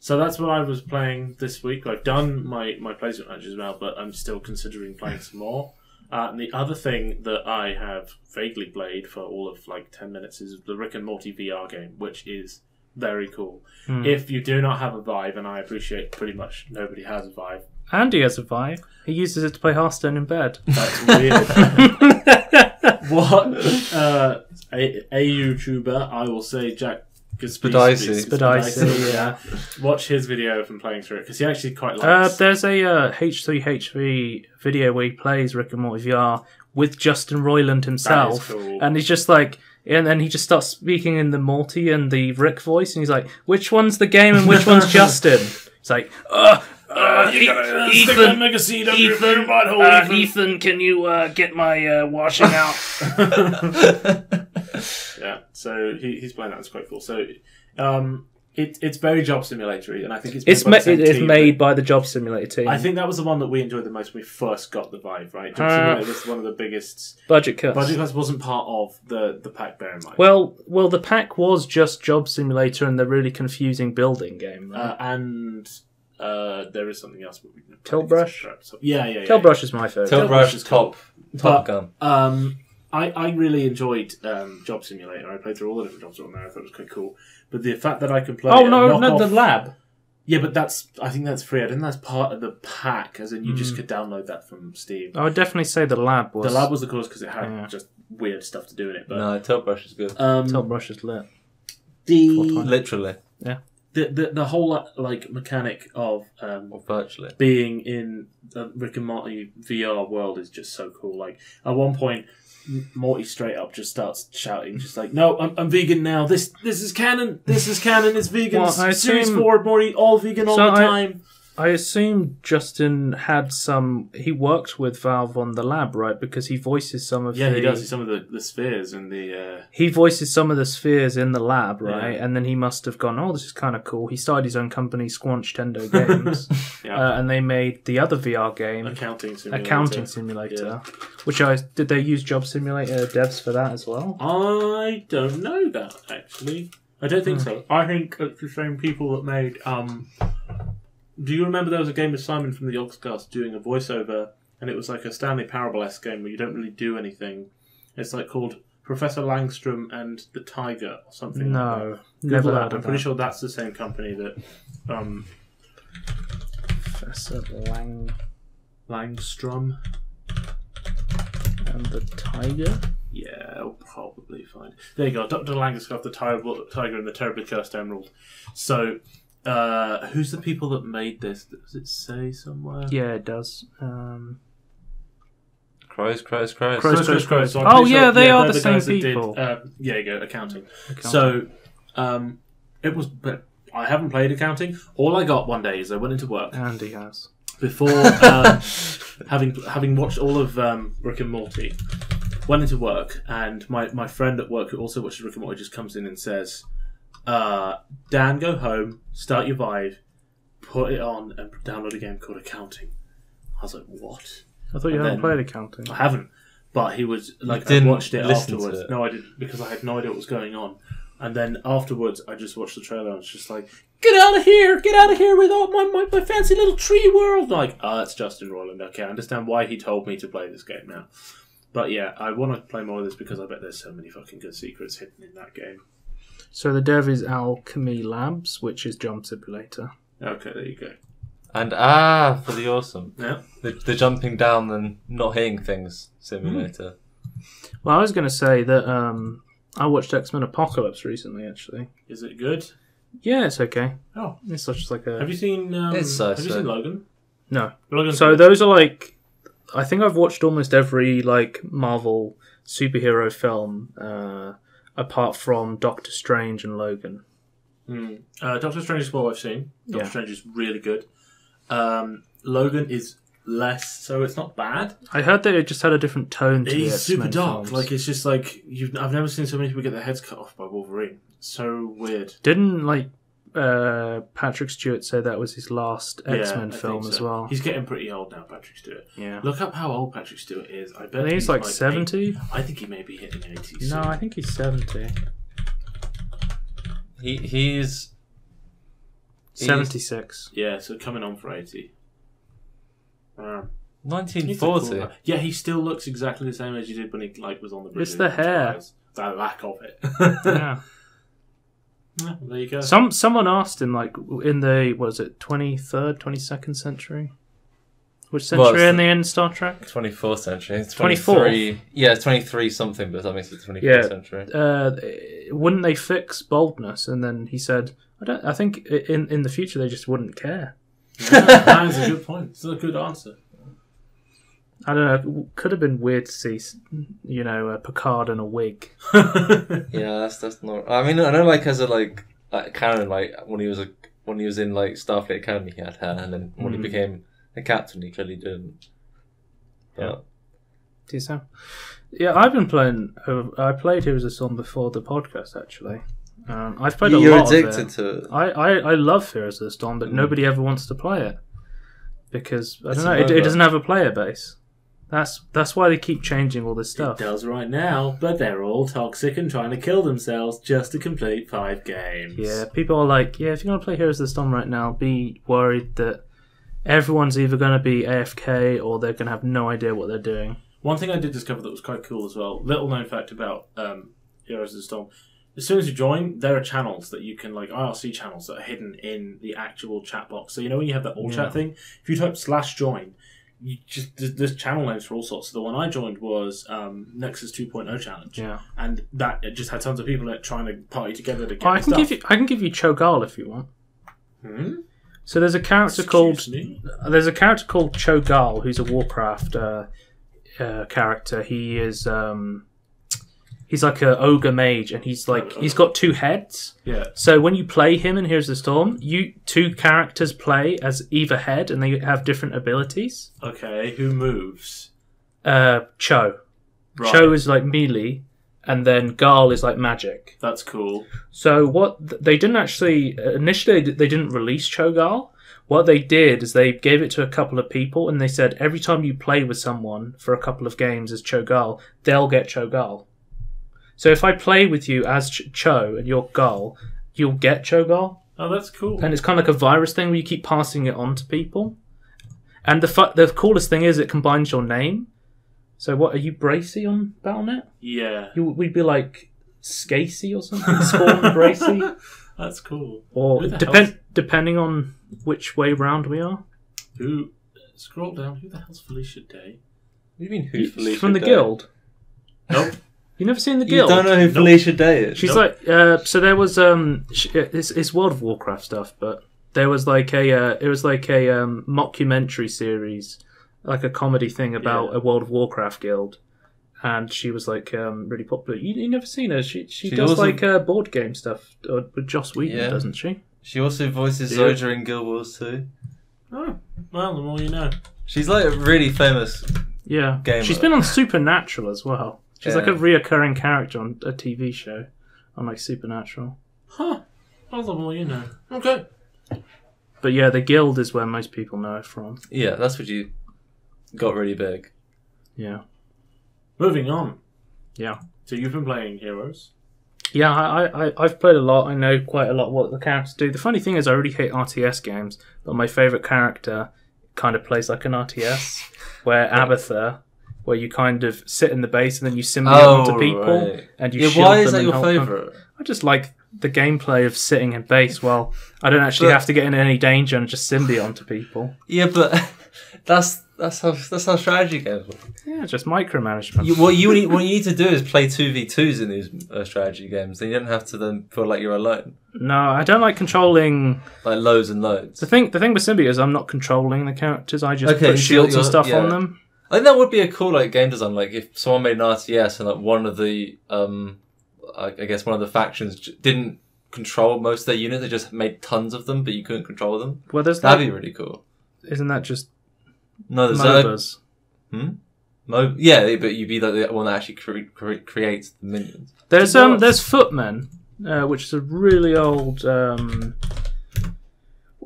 So that's what I was playing this week. I've done my placement match as well, but I'm still considering playing some more. And the other thing that I have vaguely played for all of 10 minutes is the Rick and Morty VR game, which is very cool. If you do not have a Vive, and I appreciate pretty much nobody has a Vive. Andy has a Vive. He uses it to play Hearthstone in bed. That's weird. What? A YouTuber, I will say Jack Spadicy, yeah. Watch his video from playing through it, because he actually quite likes... There's a H3HV video where he plays Rick and Morty VR with Justin Roiland himself. Cool. And he's just like... And then he just starts speaking in the Morty and the Rick voice, and he's like, which one's the game and which one's Justin? It's like, Ethan, make a seed under your butthole, Ethan, can you get my washing out? Yeah, so he's playing that. It's quite cool. So it's very job simulatory, and I think it's made by the Job Simulator team. I think that was the one that we enjoyed the most when we first got the Vive, right? Job Simulator is one of the biggest budget cuts. Budget cuts wasn't part of the pack, bear in mind. Well, the pack was just Job Simulator and the really confusing building game. Right? And there is something else. Tiltbrush? Yeah. Tiltbrush is my favourite. Tiltbrush is top gun. I really enjoyed Job Simulator. I played through all the different jobs on there. I thought it was quite cool. But the fact that I can play... the lab. Yeah, but I think that's free. I think that's part of the pack, as in you just could download that from Steam. I would definitely say the lab was... The lab was the coolest because it had just weird stuff to do in it. But, no, Tiltbrush is good. Tiltbrush is lit. Literally. Yeah. The whole mechanic of virtually being in the Rick and Morty VR world is just so cool. Like at one point, Morty straight up just starts shouting, just like, "No, I'm vegan now. This is canon. This is canon. It's vegan. Well, Series 4, Morty, all vegan all the time." I assume Justin had he worked with Valve on the lab, right? Because he voices some of he does some of the spheres and the... He voices some of the spheres in the lab, right? Yeah. And then he must have gone, this is kind of cool. He started his own company, Squanch Tendo Games. And they made the other VR game... Accounting Simulator. Yeah. Which did they use Job Simulator devs for that as well? I don't know that, actually. I don't think so. I think it's the same people that made... Do you remember there was a game with Simon from the Yogscast doing a voiceover, and it was like a Stanley Parable-esque game where you don't really do anything. It's called Professor Langstrom and the Tiger or something. No, never heard of that. I'm pretty sure that's the same company that Professor Langstrom and the Tiger. Yeah, I'll probably find it. There you go, Dr. Langstrom, the Tiger and the Terribly Cursed Emerald. So. Who's the people that made this? Does it say somewhere? Yeah, it does. Crows. So oh, yeah, they are the same people. Yeah, you go, accounting. So, it was... But I haven't played accounting. All I got one day is I went into work. Andy has. Before having watched all of Rick and Morty, went into work, and my friend at work who also watches Rick and Morty just comes in and says... Dan, go home, start your Vive, put it on, and download a game called Accounting. I was like, what? I thought you hadn't played Accounting. I haven't, but he was like, I watched it afterwards. No, I didn't, because I had no idea what was going on. And then afterwards, I just watched the trailer and it's just like, get out of here with all my fancy little tree world. Like, that's Justin Roiland. Okay, I understand why he told me to play this game now. But yeah, I want to play more of this because I bet there's so many fucking good secrets hidden in that game. So the dev is Alchemy Labs, which is Jump Simulator. Okay, there you go. And for the awesome. Yeah. The jumping down and not hitting things simulator. Well, I was going to say that I watched X-Men Apocalypse recently, actually. Is it good? Yeah, it's okay. Oh. It's just like a... Have you seen Logan? No. Logan's So good. those are like... I think I've watched almost every like Marvel superhero film apart from Doctor Strange and Logan. Doctor Strange is what I've seen. Doctor Yeah. Strange is really good. Logan is less, so it's not bad. I heard that it just had a different tone to He's the super X-Men dark. films. Like, it's just like I've never seen so many people get their heads cut off by Wolverine. So weird. Didn't like Patrick Stewart say that was his last X-Men I film think as so. well? He's getting pretty old now, Patrick Stewart. Yeah. Look up how old Patrick Stewart is. I bet I think he's like 70. I think he may be hitting 80 soon. No, I think he's 70. He's 76. Yeah, so coming on for 80. 1940. Yeah, he still looks exactly the same as he did when he was on the bridge. It's the hair. The lack of it. Yeah. Yeah, there you go. Someone asked him, like, in the, what is it, 23rd, 22nd century? Which century in the end Star Trek? 24th century. It's 24th? Yeah, 23 something, but that makes it 24th Yeah. century. Wouldn't they fix baldness? And then he said, I think in the future they just wouldn't care. That is a good point. It's a good answer. I don't know. It could have been weird to see, a Picard in a wig. Yeah, that's not. I mean, I know, like as a like Karen, like when he was in like Starfleet Academy, he had hair, and then when he became a captain, he clearly didn't. But, Do you so? Yeah, I've been playing. I played Heroes of the Storm before the podcast. Actually, I've played a lot. You're of addicted it. to it. I love Heroes of the Storm, but nobody ever wants to play it because I don't know. It doesn't have a player base. That's why they keep changing all this stuff. It does right now, but they're all toxic and trying to kill themselves just to complete 5 games. Yeah, people are like, if you're going to play Heroes of the Storm right now, be worried that everyone's either going to be AFK or they're going to have no idea what they're doing. One thing I did discover that was quite cool as well, little known fact about Heroes of the Storm, as soon as you join, there are channels that you can, like IRC channels that are hidden in the actual chat box. So when you have that all chat thing, if you type /join, you just there's channel names for all sorts. So the one I joined was Nexus 2.0 challenge, and that it just had tons of people trying to party together to get I can give you Cho'Gall if you want. So there's a character called Cho'Gall who's a Warcraft character. He is he's like an ogre mage, and he's got 2 heads. Yeah. So when you play him in Heroes of the Storm, 2 characters play as either head, and they have different abilities. Okay, who moves? Cho. Right. Cho is like melee, and then Garl is like magic. That's cool. So what they didn't actually initially they didn't release Cho'Gall. What they did is they gave it to a couple of people, and they said every time you play with someone for a couple of games as Cho'Gall, they'll get Cho'Gall. So if I play with you as Cho and you're Garl, you'll get Cho'Gall. Oh, that's cool. And it's kind of like a virus thing where you keep passing it on to people. And the coolest thing is it combines your name. So what, are you Bracy on Battle.net? Yeah. We'd be like Scacey or something? Spawn Bracy? That's cool. Or depending on which way round we are. Scroll down. Who the hell's Felicia Day? What do you mean who's Felicia From the Day? Guild. Nope. You never seen the You Guild? don't know who Felicia Day is? She's like, so there was it's World of Warcraft stuff, but there was like a mockumentary series, like a comedy thing about a World of Warcraft guild, and she was like really popular. You never seen her? She does also, like board game stuff with Joss Whedon, doesn't she? She also voices Zoja in Guild Wars 2. Oh, well, the more you know. She's like a really famous gamer. She's been on Supernatural as well. She's like a reoccurring character on a TV show on like Supernatural. Huh. Well, the more you know. Okay. But yeah, the Guild is where most people know it from. Yeah, that's what you got really big. Yeah. Moving on. Yeah. So you've been playing Heroes? Yeah, I've played a lot. I know quite a lot what the characters do. The funny thing is I really hate RTS games, but my favourite character kind of plays like an RTS, where Abathur, where you kind of sit in the base and then you symbiote onto people and you shield why them is that and your help them. favourite? I just like the gameplay of sitting in base while I don't actually have to get in any danger and just symbiote onto people. Yeah, but that's how strategy games work. Yeah, just micromanagement. What you need to do is play 2v2s in these strategy games. Then you don't have to then feel like you're alone. No, I don't like controlling like loads and loads. The thing with symbiote is I'm not controlling the characters. I just put shields and stuff on them. I think that would be a cool like game design. Like if someone made an RTS and like one of the I guess one of the factions didn't control most of their units, they just made tons of them, but you couldn't control them. Well, that'd be really cool. Isn't that just there's MOBAs? Yeah, but you'd be the one that actually creates the minions. There's Footmen, which is a really old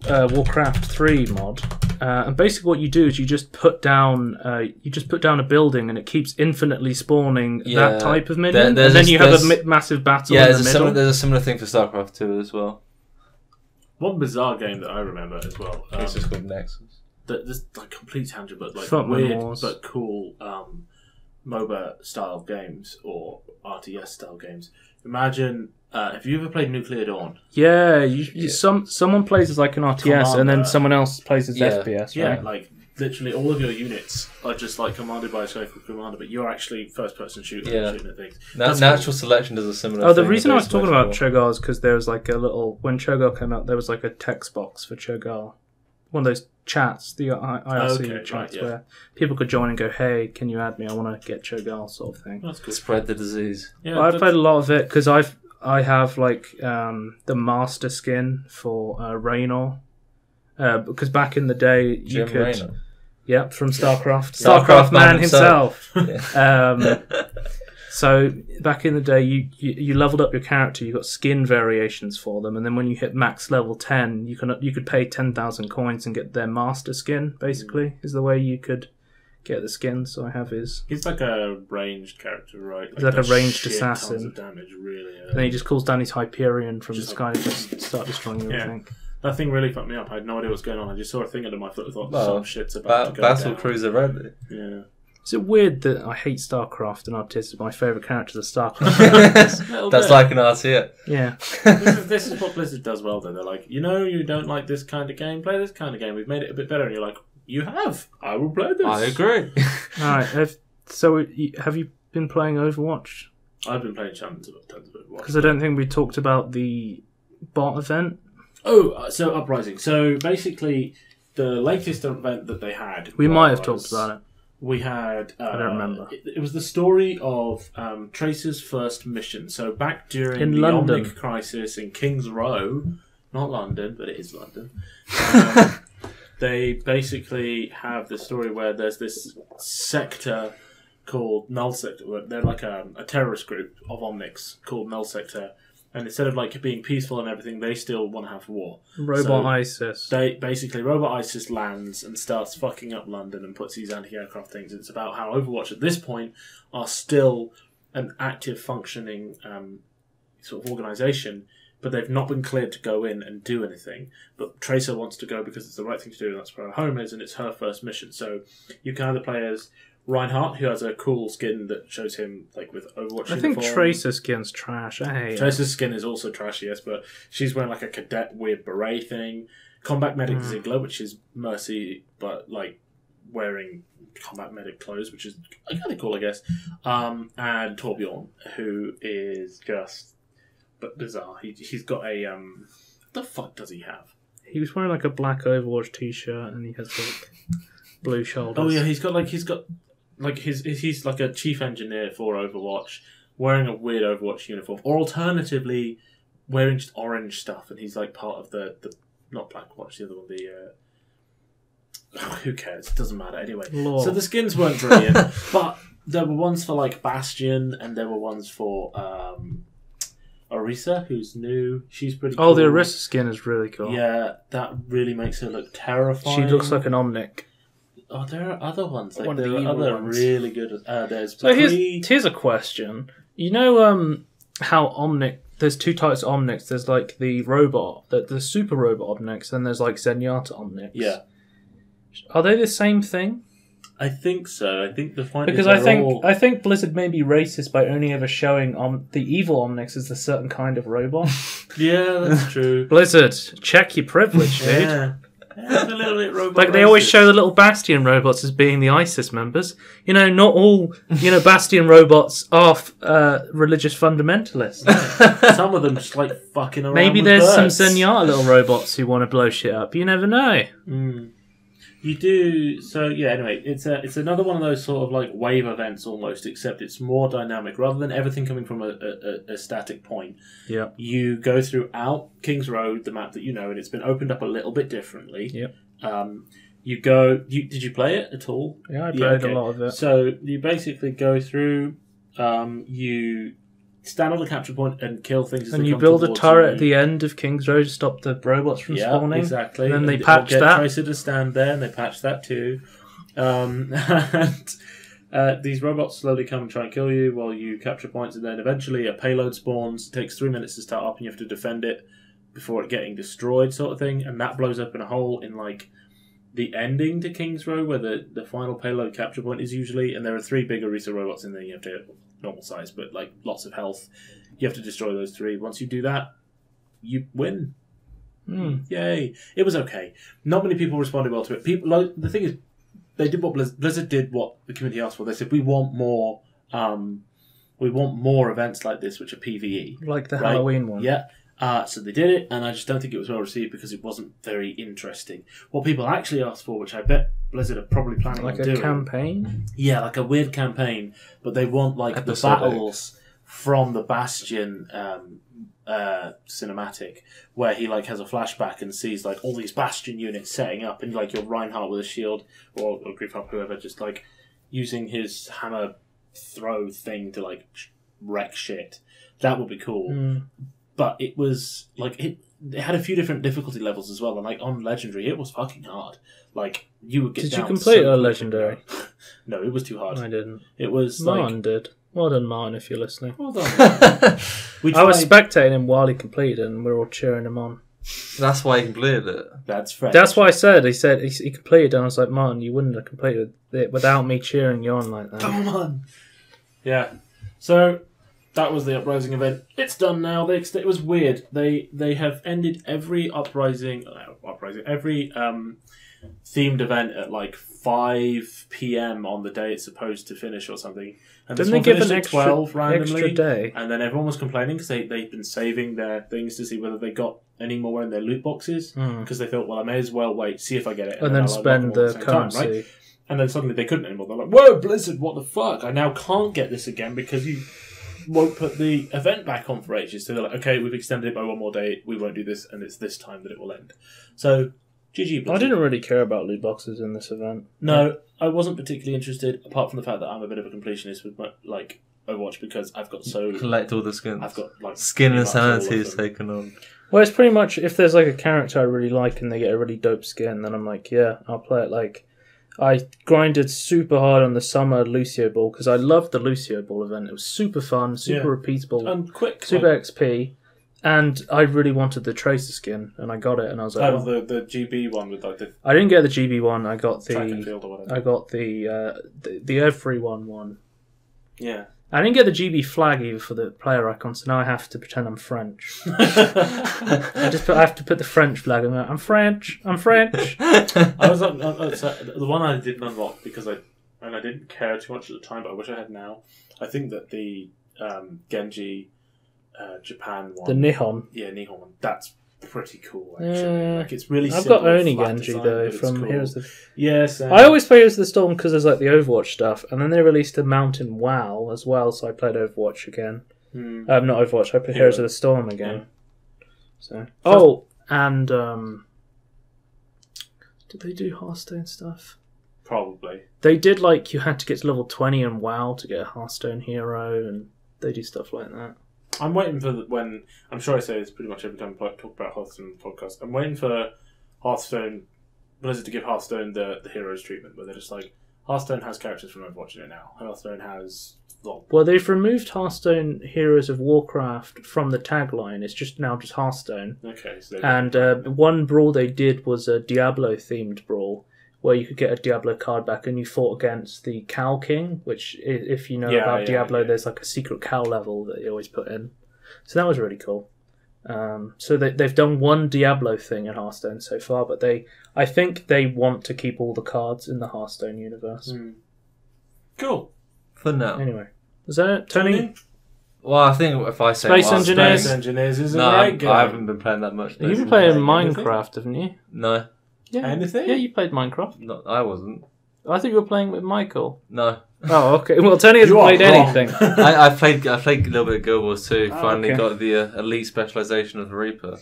Warcraft 3 mod. And basically, what you do is you just put down a building, and it keeps infinitely spawning that type of minion. And then you have a massive battle. Yeah, in the middle. there's a similar thing for StarCraft 2 as well. One bizarre game that I remember as well. It's just called Nexus. This like complete tangent, but like Footman weird Wars. but cool MOBA style games or RTS style games. Imagine have you ever played Nuclear Dawn? Yeah, someone plays as like an RTS, Commander. and then someone else plays as FPS. Right? Yeah, like literally all of your units are just like commanded by a circle commander, but you're actually first person shooting and shooting at things. Natural Selection does a similar thing. The reason I was talking about Cho'Gall is because there was like a little when Cho'Gall came out, there was like a text box for Cho'Gall. One of those chats, the IRC chats, where people could join and go, "Hey, can you add me? I want to get Cho'Gall," sort of thing. That's cool. Spread the disease. Yeah, I've played a lot of it because I have like the master skin for Raynor, because back in the day you could, Raynor? Yep, from StarCraft man himself. So back in the day, you leveled up your character. You got skin variations for them, and then when you hit max level 10, you could pay 10,000 coins and get their master skin. Basically, is the way you could get the skin. So I have his. He's like a ranged character, right? He's like a ranged assassin. Tons of damage, really. Then he just calls down his Hyperion from the sky to just start destroying everything. That thing really fucked me up. I had no idea what was going on. I just saw a thing under my foot and thought some shit's about to go Battle down. Cruiser Red. Yeah. Is it weird that I hate StarCraft and RTS, my favourite characters are StarCraft? That's like an RTS. Yeah. This is what Blizzard does well, though. They're like, you don't like this kind of game, play this kind of game. We've made it a bit better. And you're like, you have. I will play this. I agree. Alright, so have you been playing Overwatch? I've been playing tons of Overwatch. Because I don't think we talked about the bot event. Oh, so Uprising. So basically, the latest event that they had... We might have talked about it. We had... I don't remember. It was the story of Tracer's first mission. So back during in the London. Omnic crisis in King's Row, not London, but it is London, they basically have the story where there's this sector called Null Sector. They're like a terrorist group of Omnics called Null Sector. And instead of like being peaceful and everything, they still want to have war. ISIS. Robot ISIS lands and starts fucking up London and puts these anti-aircraft things. It's about how Overwatch at this point are still an active, functioning sort of organisation, but they've not been cleared to go in and do anything. But Tracer wants to go because it's the right thing to do, and that's where her home is, and it's her first mission. So you can either play as Reinhardt, who has a cool skin that shows him like with Overwatch uniform. I think Tracer's skin's trash. I hate Tracer's skin is also trash, yes, but she's wearing like a cadet weird beret thing. Combat Medic Ziggler, which is Mercy, but like wearing combat medic clothes, which is kind of cool, I guess. And Torbjorn, who is just but bizarre. He's got a what the fuck does he have? He was wearing like a black Overwatch t-shirt, and he has like blue shoulders. Oh yeah, he's got he's like a chief engineer for Overwatch, wearing a weird Overwatch uniform, or alternatively wearing just orange stuff, and he's like part of the not Black Watch, the other one, who cares? It doesn't matter anyway. Lord. So the skins weren't brilliant, but there were ones for like Bastion, and there were ones for Orisa, who's new. She's pretty cool. Oh, the Orisa skin is really cool. Yeah, that really makes her look terrifying. She looks like an Omnic. Oh, there are other ones. Like, One of there the are evil other ones. really good. There's So here's a question. You know how Omnic... There's two types of Omnics. There's like the robot, the super robot Omnics, and there's like Zenyatta Omnics. Yeah. Are they the same thing? I think so. I think the point because is I think Blizzard may be racist by only ever showing the evil Omnics as a certain kind of robot. Yeah, that's true. Blizzard, check your privilege, dude. Yeah. Yeah, a little bit robot Like they always show the little Bastion robots as being the ISIS members. You know, not all Bastion robots are religious fundamentalists. Some of them just like fucking around. Maybe with there's birds. some Zenyatta little robots who want to blow shit up. You never know. You do. So yeah. Anyway, it's another one of those sort of like wave events almost, except it's more dynamic rather than everything coming from a static point. Yeah. You go throughout King's Road, the map that you know, and it's been opened up a little bit differently. Yep. You go. Did you play it at all? Yeah, I played a lot of it. So you basically go through. You stand on the capture point and kill things. As and they you come build a towards turret you. at the end of King's Road to stop the robots from spawning. Exactly. And then they they'll patched get that. Tracer to stand there, and they patched that too. And these robots slowly come and try and kill you while you capture points, and then eventually a payload spawns. It takes 3 minutes to start up, and you have to defend it before it getting destroyed, sort of thing. And that blows up in a hole in like the ending to King's Row, where the final payload capture point is usually. And there are 3 big Orisa robots in there. You have to normal size, but like lots of health. You have to destroy those 3. Once you do that, you win. Yay! It was okay. Not many people responded well to it. The thing is, they did what Blizzard did. What the community asked for. They said we want more. We want more events like this, which are PVE, like the Halloween one. Yeah. So they did it, and I just don't think it was well received because it wasn't very interesting. What people actually asked for, which I bet Blizzard are probably planning on doing, like a campaign. Yeah, like a weird campaign, but they want like Episodic. the battles from the Bastion cinematic, where he like has a flashback and sees like all these Bastion units setting up, and like your Reinhardt with a shield or Griffith, whoever, just like using his hammer throw thing to like wreck shit. That would be cool. But it was like it had a few different difficulty levels as well, and like on Legendary, it was fucking hard. Like you would get. Did down you complete so a quick. Legendary? No, it was too hard. I didn't. It was Martin like. did. Well done, Martin, if you're listening. Well done. I was spectating him while he completed it, and we were all cheering him on. That's why he completed it. That's French. That's what I said. He said he completed it, and I was like, Martin, you wouldn't have completed it without me cheering you on like that. Come on. Yeah. So that was the Uprising event. It's done now. It was weird. They have ended every every themed event at like 5 p.m. on the day it's supposed to finish or something. And Didn't they give an extra 12 randomly, extra day? And then everyone was complaining because they've been saving their things to see whether they got any more in their loot boxes, because they thought, well, I may as well wait, see if I get it, and then I'll spend unlock the them all at the same currency. time, right? And then suddenly they couldn't anymore. They're like, whoa, Blizzard, what the fuck? I now can't get this again because you won't put the event back on for ages. So they're like, okay, we've extended it by 1 more day. We won't do this, and it's this time that it will end. So, GG, Blizzard. I didn't really care about loot boxes in this event. No, I wasn't particularly interested, apart from the fact that I'm a bit of a completionist with like Overwatch because I've got so... Collect all the skins. I've got like... Skin pretty much all insanity of is them. taken on. Well, it's pretty much, if there's like a character I really like and they get a really dope skin, then I'm like, yeah, I'll play it. Like, I grinded super hard on the summer Lucio Ball because I loved the Lucio Ball event. It was super fun, super repeatable, And quick. super XP, and I really wanted the Tracer skin, and I got it, and I was like, Oh, the GB one with like the I didn't get the GB one. I got track and the field or whatever. I got the everyone one. Yeah. I didn't get the GB flag either for the player icon, so now I have to pretend I'm French. I have to put the French flag on. I'm French. I'm French. I was the one I didn't unlock because I didn't care too much at the time, but I wish I had now. I think that the Genji Japan one, The Nihon. Nihon one, that's pretty cool. Actually, like it's really. I've simple, got Oni flat Genji design, though but it's from cool. Heroes of. Yes, I always play Heroes of the Storm because there's like the Overwatch stuff, and then they released a Mountain WoW as well, so I played Overwatch again. Not Overwatch. I played Heroes of the Storm again. Yeah. So and did they do Hearthstone stuff? Probably. They did like you had to get to level 20 in WoW to get a Hearthstone hero, and they do stuff like that. I'm waiting for when I'm sure I say this pretty much every time I talk about Hearthstone on the podcast. I'm waiting for Hearthstone Blizzard to give Hearthstone the heroes treatment, where they're just like Hearthstone has characters from Overwatch in it now. Hearthstone has Well, they've removed Hearthstone Heroes of Warcraft from the tagline. It's just now just Hearthstone. Okay, so and one brawl they did was a Diablo themed brawl, where you could get a Diablo card back, and you fought against the Cow King, which, if you know about Diablo, there's like a secret cow level that you always put in. So that was really cool. So they've done one Diablo thing in Hearthstone so far, but I think they want to keep all the cards in the Hearthstone universe. Cool. For now. Anyway, is that it, Tony? Well, I think if I say Space Engineers. Space Engineers is a great game. I haven't been playing that much. You've been playing Minecraft, haven't you? No. Yeah. Anything? Yeah, you played Minecraft. No, I wasn't. I thought you were playing with Michael. No. Oh, okay. Well, Tony hasn't played anything. I played a little bit of Guild Wars 2. Finally got the elite specialization of the Reaper.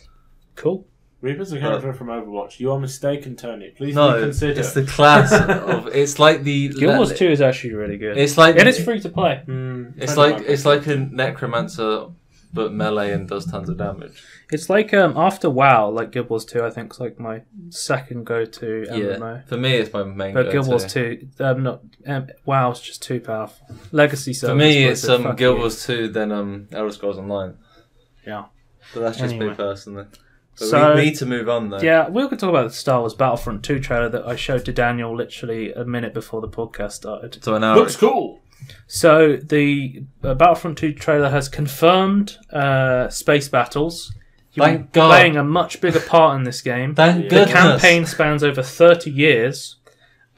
Cool. Reaper's a character from Overwatch. You are mistaken, Tony. Please reconsider. It's the class of. It's like the Guild Wars 2 is actually really good. It's like and it's free to play. It's like a necromancer, but melee and does tons of damage. It's like after WoW, like Guild Wars 2, I think is like my second go-to MMO. Yeah, for me it's my main. But Guild Wars 2, WoW's just too powerful. Legacy service. For me, it's Guild Wars 2, then Elder Scrolls Online. Yeah, but that's just me personally. But so we need to move on though. Yeah, we're going to talk about the Star Wars Battlefront 2 trailer that I showed to Daniel literally a minute before the podcast started. So an hour. Looks cool. So the Battlefront 2 trailer has confirmed space battles. Thank God. Playing a much bigger part in this game. Thank goodness. The campaign spans over 30 years.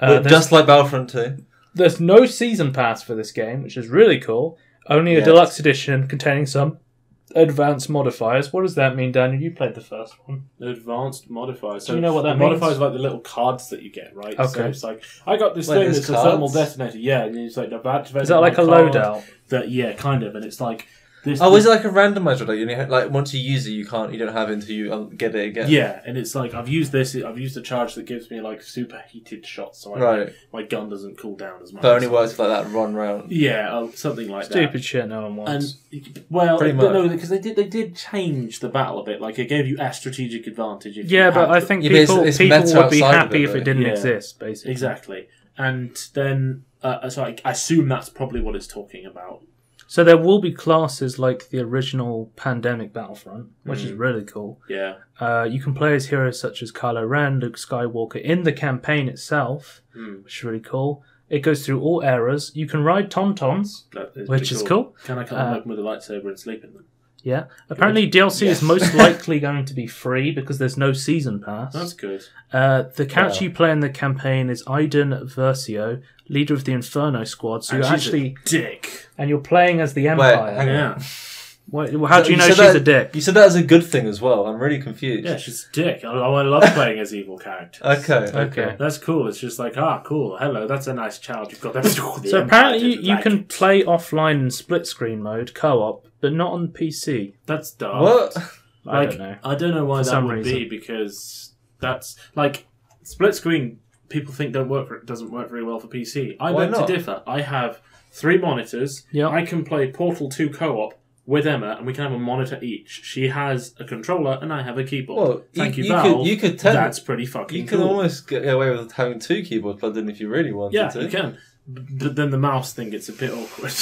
Just like Battlefront 2. There's no season pass for this game, which is really cool. Only a deluxe edition containing some advanced modifiers. What does that mean, Daniel? You played the first one. Advanced modifiers. So do you know what that means? Modifiers like the little cards that you get, right? Okay. So it's like, I got this thing that's a thermal detonator. Yeah, and it's like, I've activated. Is that like a loadout? Yeah, kind of. And it's like, is it like a randomizer? Like once you use it, you don't have it until you get it again. Yeah, and it's like I've used a charge that gives me like superheated shots, so my gun doesn't cool down as much. But only works for like that run round. Yeah, something like that. Stupid shit no one wants. And no, because they did change the battle a bit. Like it gave you a strategic advantage. But I think people would be happy if it didn't exist. Basically, exactly. And then so I assume that's probably what it's talking about. So there will be classes like the original Pandemic Battlefront, which is really cool. Yeah. You can play as heroes such as Kylo Ren, Luke Skywalker in the campaign itself, which is really cool. It goes through all eras. You can ride Tauntauns, which is cool. Can I come home with a lightsaber and sleep in them? Yeah. Apparently DLC is most likely going to be free because there's no season pass. That's good. The character you play in the campaign is Iden Versio, leader of the Inferno Squad. So you're actually a dick. And you're playing as the Empire. Wait, hang on. How do you know she's a dick? You said that as a good thing as well. I'm really confused. Yeah, she's a dick. I love playing as evil characters. Okay. That's cool. It's just like, cool. Hello, that's a nice child. You've got So apparently you can play offline in split screen mode, co-op, but not on PC. That's dark. What? I don't know. I don't know why that would be, because that's like split screen. People think doesn't work very well for PC. I beg to differ. I have 3 monitors. Yep. I can play Portal 2 co-op with Emma, and we can have a monitor each. She has a controller, and I have a keyboard. Well, Thank you, Valve. You could that's pretty fucking cool. You can almost get away with having 2 keyboards plugged in if you really wanted to. Yeah, you can. But then the mouse thing gets a bit awkward.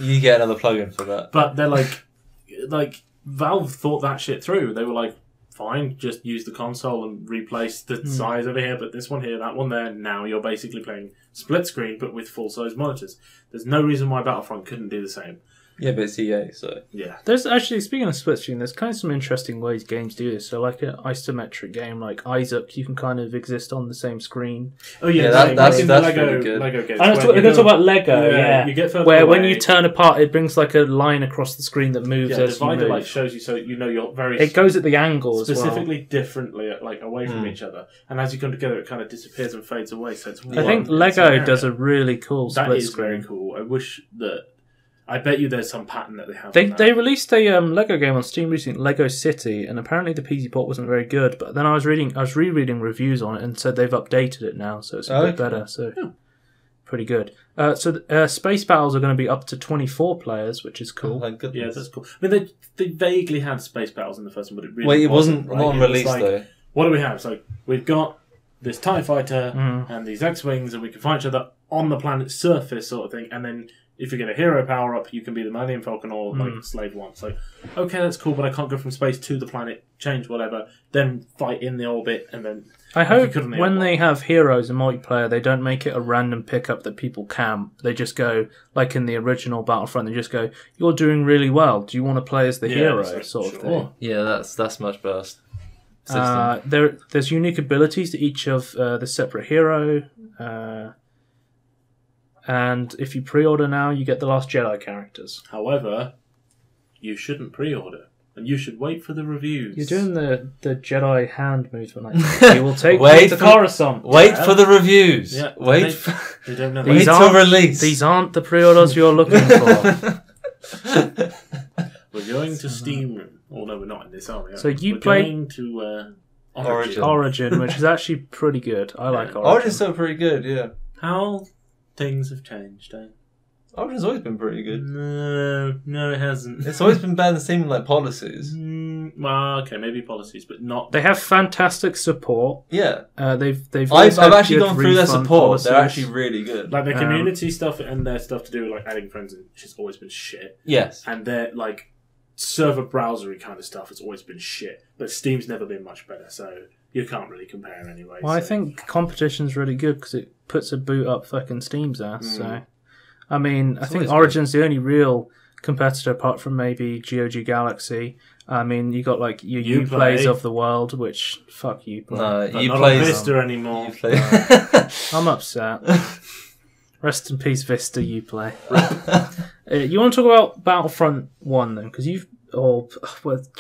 You get another plug-in for that. But they're like Valve thought that shit through. They were like, fine, just use the console and replace the size over here, but this one here, that one there. Now you're basically playing split screen, but with full-size monitors. There's no reason why Battlefront couldn't do the same. Yeah, but it's EA, so... Yeah. There's actually, speaking of split screen, there's kind of some interesting ways games do this. So like an isometric game like Isaac, you can kind of exist on the same screen. Oh yeah, that's Lego, really good. Lego games. I'm going to talk about Lego, yeah. You get further where away. when you turn apart, it brings like a line across the screen that moves as you move. The divider shows you, so you know you're very... It goes at the angle as well. Specifically differently, like away from each other. And as you come together, it kind of disappears and fades away. So it's I think Lego does a really cool split screen. That is very cool. I wish that... I bet you there's some pattern that they have. They released a Lego game on Steam recently, Lego City, and apparently the PC port wasn't very good. But then I was rereading reviews on it and said they've updated it now, so it's a bit better. So pretty good. So space battles are going to be up to 24 players, which is cool. Oh, yeah, that's cool. I mean, they vaguely had space battles in the first one, but it really wasn't right? not released though. What do we have? So we've got this TIE fighter and these X-wings, and we can fight each other on the planet's surface, sort of thing, and then if you get a hero power up, you can be the Millennium Falcon or like Slave One. So, okay, that's cool, but I can't go from space to the planet, change whatever, then fight in the orbit, and then. I hope when they have heroes in multiplayer, they don't make it a random pickup that people camp. They just go, like in the original Battlefront, they just go, "You're doing really well. Do you want to play as the hero?" sort of thing. Yeah, that's much better. There's unique abilities to each of the separate hero, and if you pre-order now, you get the Last Jedi characters. However, you shouldn't pre-order. And you should wait for the reviews. You're doing the Jedi hand movement. Like, you will take me to Coruscant. Wait for the reviews. Yeah, wait they don't know. Wait till release. These aren't the pre-orders you're looking for. We're going to Steam. Oh no, we're not in this, are we? So we're going to Origin, which is actually pretty good. I like Origin. Origin's still pretty good, yeah. How things have changed, eh? Origin's always been pretty good. No, it hasn't. It's always been better than Steam like policies. Well, okay, maybe policies, but not. They have fantastic support. Yeah, they've. I've actually gone through their support. Policies. They're actually really good. Like their community stuff and their stuff to do with like adding friends, which has always been shit. Yes, and their like server browsery kind of stuff has always been shit. But Steam's never been much better, so you can't really compare anyway. Well, I think competition's really good because it puts a boot up fucking Steam's ass. So. I mean, I think Origin's the only real competitor apart from maybe GOG Galaxy. I mean, you got like your Uplays of the world, which fuck Uplay. No, Uplays not on Vista anymore. I'm upset. Rest in peace, Vista Uplay. You want to talk about Battlefront 1 then? Because you've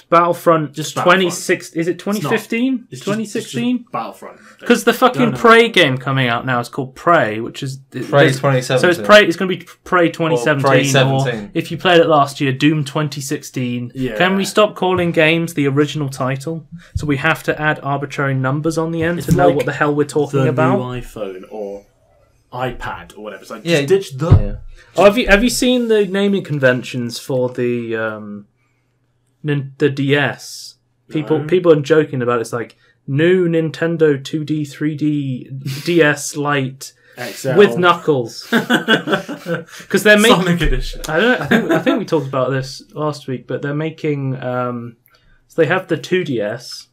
Battlefront just 26. Is it 2015? 2016? Battlefront. Because the fucking Prey game coming out now is called Prey, which is Prey 2017. So it's Prey. It's going to be Prey 2017, or Prey 17. Or if you played it last year, Doom 2016. Yeah. Can we stop calling games the original title? So we have to add arbitrary numbers on the end to know what the hell we're talking about. The new iPhone or iPad or whatever. It's like just ditch the. Yeah. Oh, have you seen the naming conventions for the DS? People are joking about it. It's like new Nintendo 2D 3D DS Lite XL. with Knuckles because they're making Sonic Edition. I think we talked about this last week, but they're making so they have the 2DS,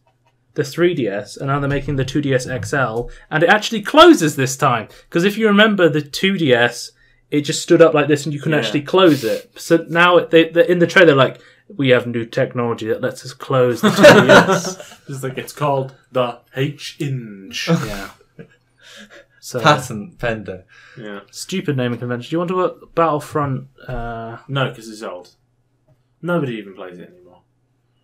the 3DS, and now they're making the 2DS XL, and it actually closes this time because if you remember the 2DS, it just stood up like this and you couldn't actually close it. So now they in the trailer like, we have new technology that lets us close the 2DS. It's called the H-Inch. Yeah. So, patent pending. Yeah. Stupid naming convention. Do you want to work Battlefront? No, because it's old. Nobody even plays it anymore.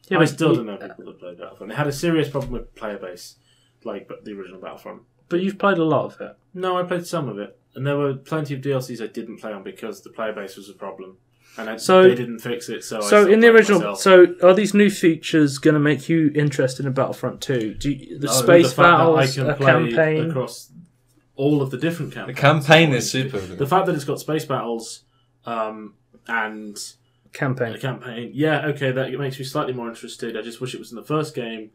Yeah, I still don't know people that play Battlefront. It had a serious problem with player base, like the original Battlefront. But you've played a lot of it. No, I played some of it. And there were plenty of DLCs I didn't play on because the player base was a problem. And they didn't fix it, so in the original, myself. So are these new features going to make you interested in Battlefront 2? Space battles, a campaign across all of the different campaigns. The campaign is super. The fact that it's got space battles and campaign, yeah, okay, that makes me slightly more interested. I just wish it was in the first game,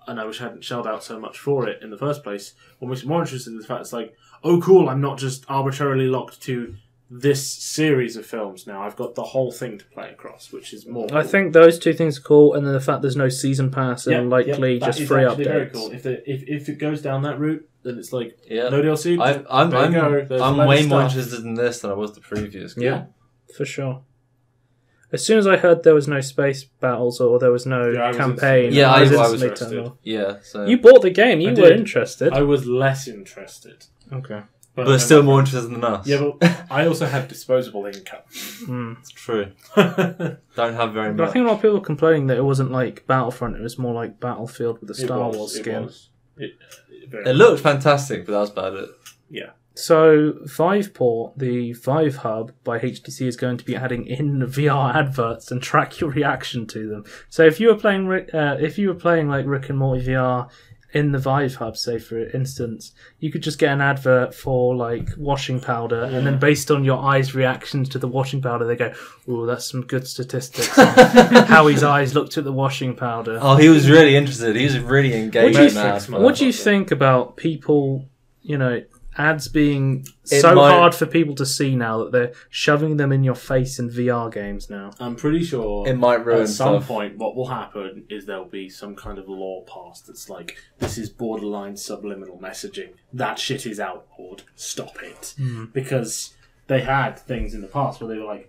and I wish I hadn't shelled out so much for it in the first place. What makes me more interested in the fact it's like, oh, cool, I'm not just arbitrarily locked to this series of films now. I've got the whole thing to play across, which is more cool. I think those two things are cool, and then the fact there's no season pass and likely just free updates. Very cool. If it goes down that route, then it's like no DLC. I'm way more interested in this than I was the previous game. Yeah, for sure. As soon as I heard there was no space battles or there was no campaign, I was interested. Yeah, so you bought the game. You were interested. I was less interested. Okay. But still more interested than us. Yeah, but I also have disposable income. It's true. Don't have very much. I think a lot of people are complaining that it wasn't like Battlefront, it was more like Battlefield with a Star Wars skin. It looked fantastic, but that was about it. Yeah. So, Viveport, the Vive Hub by HTC, is going to be adding in VR adverts and track your reaction to them. So, if you were playing like Rick and Morty VR in the Vive Hub, say for instance, you could just get an advert for like washing powder, and then based on your eyes' reactions to the washing powder, they go, "Ooh, that's some good statistics on how his eyes looked at the washing powder." Oh, he was really interested. He was really engaged. What do you think about people, ads being hard for people to see now that they're shoving them in your face in VR games now. I'm pretty sure it might ruin at some stuff. point what will happen is there'll be some kind of law passed that's like, this is borderline subliminal messaging. That shit is outlawed. Stop it. Because they had things in the past where they were like,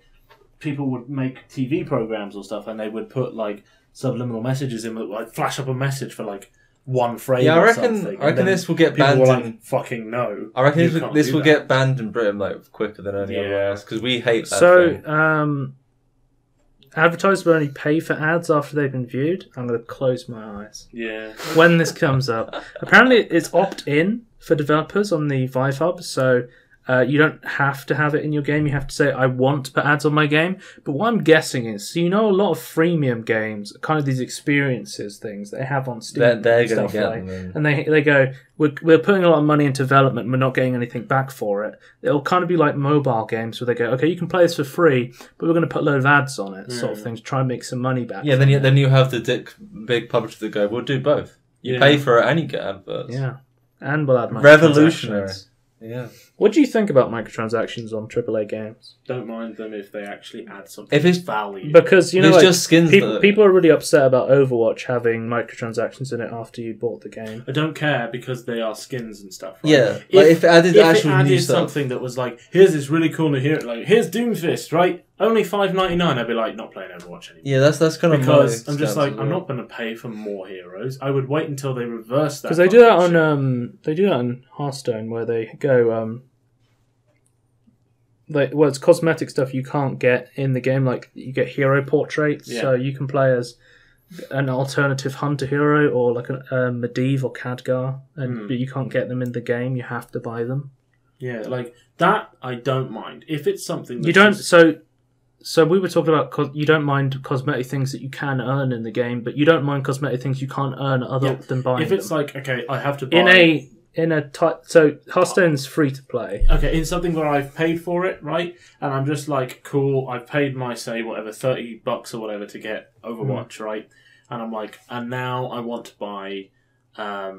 people would make TV programs or stuff and they would put like subliminal messages in, like flash up a message for like one frame. Yeah, or something. I reckon this will get banned. People were like, fucking no. I reckon this will get banned in Britain like quicker than anywhere else because we hate that. So, advertisers will only pay for ads after they've been viewed. I'm going to close my eyes. Yeah. When this comes up, apparently it's opt-in for developers on the Vive Hub, so. You don't have to have it in your game. You have to say, I want to put ads on my game. But what I'm guessing is, so you know a lot of freemium games, kind of these experiences things they have on Steam. They're going to get them. And they go, we're putting a lot of money into development and we're not getting anything back for it. It'll kind of be like mobile games where they go, okay, you can play this for free, but we're going to put a load of ads on it, sort of thing, to try and make some money back. Yeah, then you have the big publisher that go, we'll do both. You pay for it and you get adverts. Yeah. And we'll add revolutionary. Yeah. What do you think about microtransactions on AAA games? Don't mind them if they actually add something if it's value. Because, you know, like, just skins people are really upset about Overwatch having microtransactions in it after you bought the game. I don't care because they are skins and stuff. Right? Yeah. If it added something that was like, here's this really cool new hero, like, here's Doomfist, right? Only $5.99, I'd be like, not playing Overwatch anymore. Yeah, that's kind of because I'm just like, I'm not going to pay for more heroes. I would wait until they reverse that. Because they do that on Hearthstone, where they go it's cosmetic stuff you can't get in the game. Like you get hero portraits, so you can play as an alternative hunter hero or like a Medivh or Khadgar, but you can't get them in the game. You have to buy them. Yeah, like that. I don't mind if it's something that you don't. So we were talking about you don't mind cosmetic things that you can earn in the game, but you don't mind cosmetic things you can't earn other than buying. If it's them. Like, okay, I have to buy so Hearthstone's free to play. Okay, in something where I've paid for it, right? And I'm just like, cool, I've paid my, say, whatever, $30 or whatever to get Overwatch, right? And I'm like, and now I want to buy, I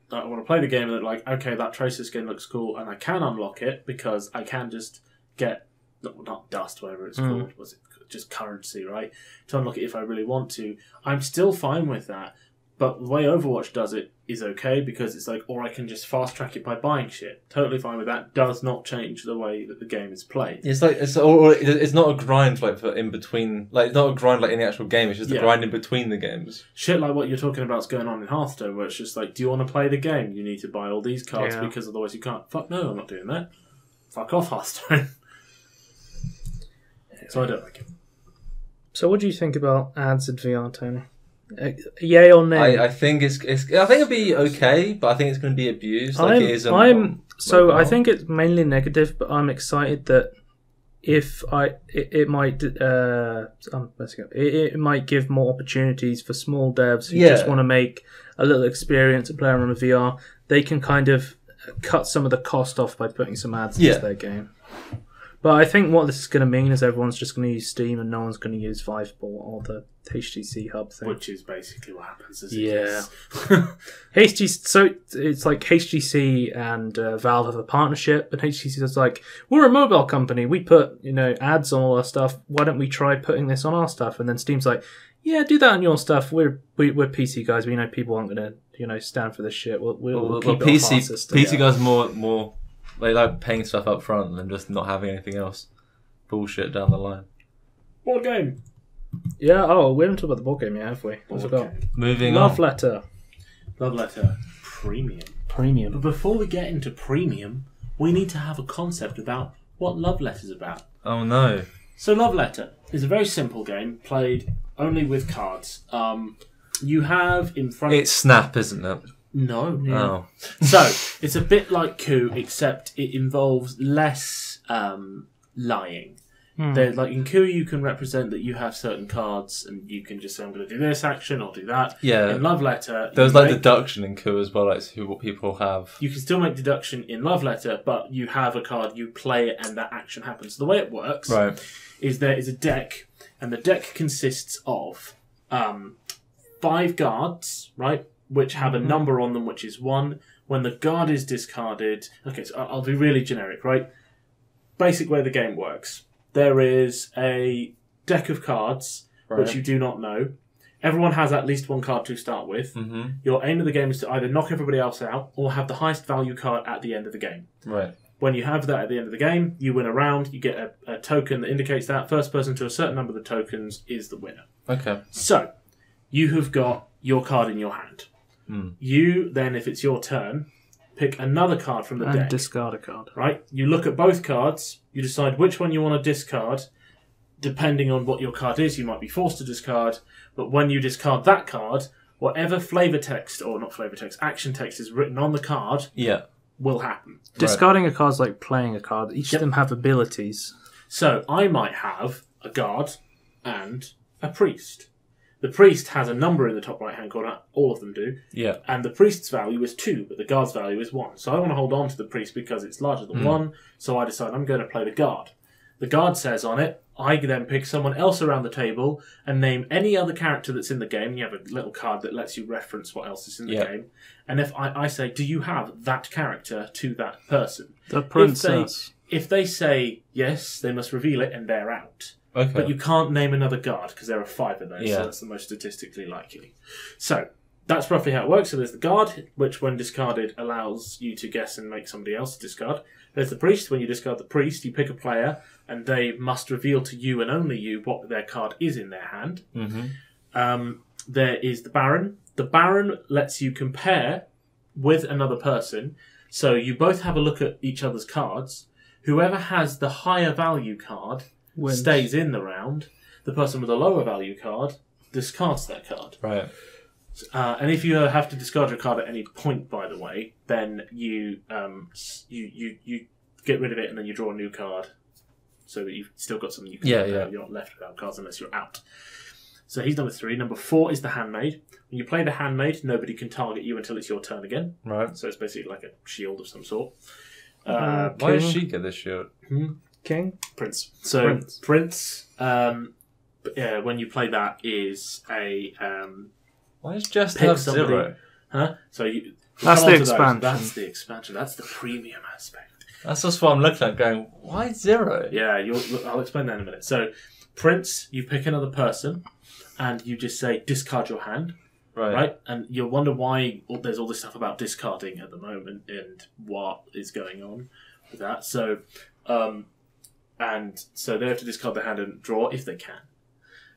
want to play the game, and they're like, okay, that Tracer skin looks cool, and I can unlock it because I can just get, not dust, whatever it's called, was it just currency, right? To unlock it if I really want to. I'm still fine with that. But the way Overwatch does it is okay because it's like, or I can just fast track it by buying shit. Totally fine with that. Does not change the way that the game is played. It's like it's not a grind like for in between. Like it's not a grind like in the actual game. It's just a grind in between the games. Shit like what you're talking about is going on in Hearthstone, where it's just like, do you want to play the game? You need to buy all these cards because otherwise you can't. Fuck no, I'm not doing that. Fuck off, Hearthstone. So I don't like it. So what do you think about ads in VR, Tony? Yay or nay? I think I think it'll be okay, but I think it's going to be abused. Like it is. I think it's mainly negative, but I'm excited that it might give more opportunities for small devs who just want to make a little experience and play around with VR. They can kind of cut some of the cost off by putting some ads into their game. But I think what this is going to mean is everyone's just going to use Steam and no one's going to use Vive or the HTC Hub thing. Which is basically what happens. So it's like HTC and Valve have a partnership, and HTC is like, we're a mobile company. We put ads on all our stuff. Why don't we try putting this on our stuff? And then Steam's like, yeah, do that on your stuff. We're PC guys. We know people aren't going to stand for this shit. We'll keep it off our system. PC guys more. They like paying stuff up front than just not having anything else. Bullshit down the line. Board game. Yeah, we haven't talked about the board game yet, have we? What's it got? Moving Love Letter. Love Letter. Premium. But before we get into premium, we need to have a concept about what Love Letter's about. Oh no. So Love Letter is a very simple game, played only with cards. You have in front... It's Snap, isn't it? No. Yeah. Oh. So, it's a bit like Coup, except it involves less lying. Like in Coup, you can represent that you have certain cards, and you can just say, I'm going to do this action, or do that. Yeah. In Love Letter... There's deduction in Coup as well, like what people have. You can still make deduction in Love Letter, but you have a card, you play it, and that action happens. So the way it works is there is a deck, and the deck consists of 5 guards, right? which have a number on them, which is 1. When the guard is discarded... Okay, so I'll be really generic, right? Basic way the game works. There is a deck of cards, which you do not know. Everyone has at least 1 card to start with. Your aim of the game is to either knock everybody else out or have the highest value card at the end of the game. Right. When you have that at the end of the game, you win a round, you get a token that indicates that. First person to a certain number of the tokens is the winner. Okay. So, you have got your card in your hand. You then, if it's your turn, pick another card from the deck. And discard a card. Right? You look at both cards, you decide which one you want to discard. Depending on what your card is, you might be forced to discard. But when you discard that card, whatever flavor text, or not flavor text, action text is written on the card will happen. Discarding a card is like playing a card. Each of them have abilities. So, I might have a guard and a priest. The priest has a number in the top right-hand corner. All of them do. Yeah. And the priest's value is 2, but the guard's value is 1. So I want to hold on to the priest because it's larger than 1. So I decide I'm going to play the guard. The guard says on it, I then pick someone else around the table and name any other character that's in the game. You have a little card that lets you reference what else is in the game. And if I say, do you have that character to that person? The princess. If they say yes, they must reveal it and they're out. Okay. But you can't name another guard because there are 5 of those, so that's the most statistically likely. So, that's roughly how it works. So there's the guard, which when discarded allows you to guess and make somebody else discard. There's the priest. When you discard the priest, you pick a player and they must reveal to you and only you what their card is in their hand. There is the baron. The baron lets you compare with another person. So you both have a look at each other's cards. Whoever has the higher value card stays in the round. The person with a lower value card discards their card. Right. And if you have to discard your card at any point, by the way, then you get rid of it and then you draw a new card, so that you've still got something you can. You're not left without cards unless you're out. So he's number 3. Number 4 is the handmaid. When you play the handmaid, nobody can target you until it's your turn again. Right. So it's basically like a shield of some sort. Why does she get this shield? King? Prince. So Prince, when you play that, is a... Why does just have 0? Huh? So that's the expansion. That's the expansion. That's the premium aspect. That's just what I'm looking at going, why 0? Yeah, I'll explain that in a minute. So, Prince, you pick another person, and you just say, discard your hand. Right? And you'll wonder why there's all this stuff about discarding at the moment, and what is going on with that. So, so they have to discard their hand and draw if they can.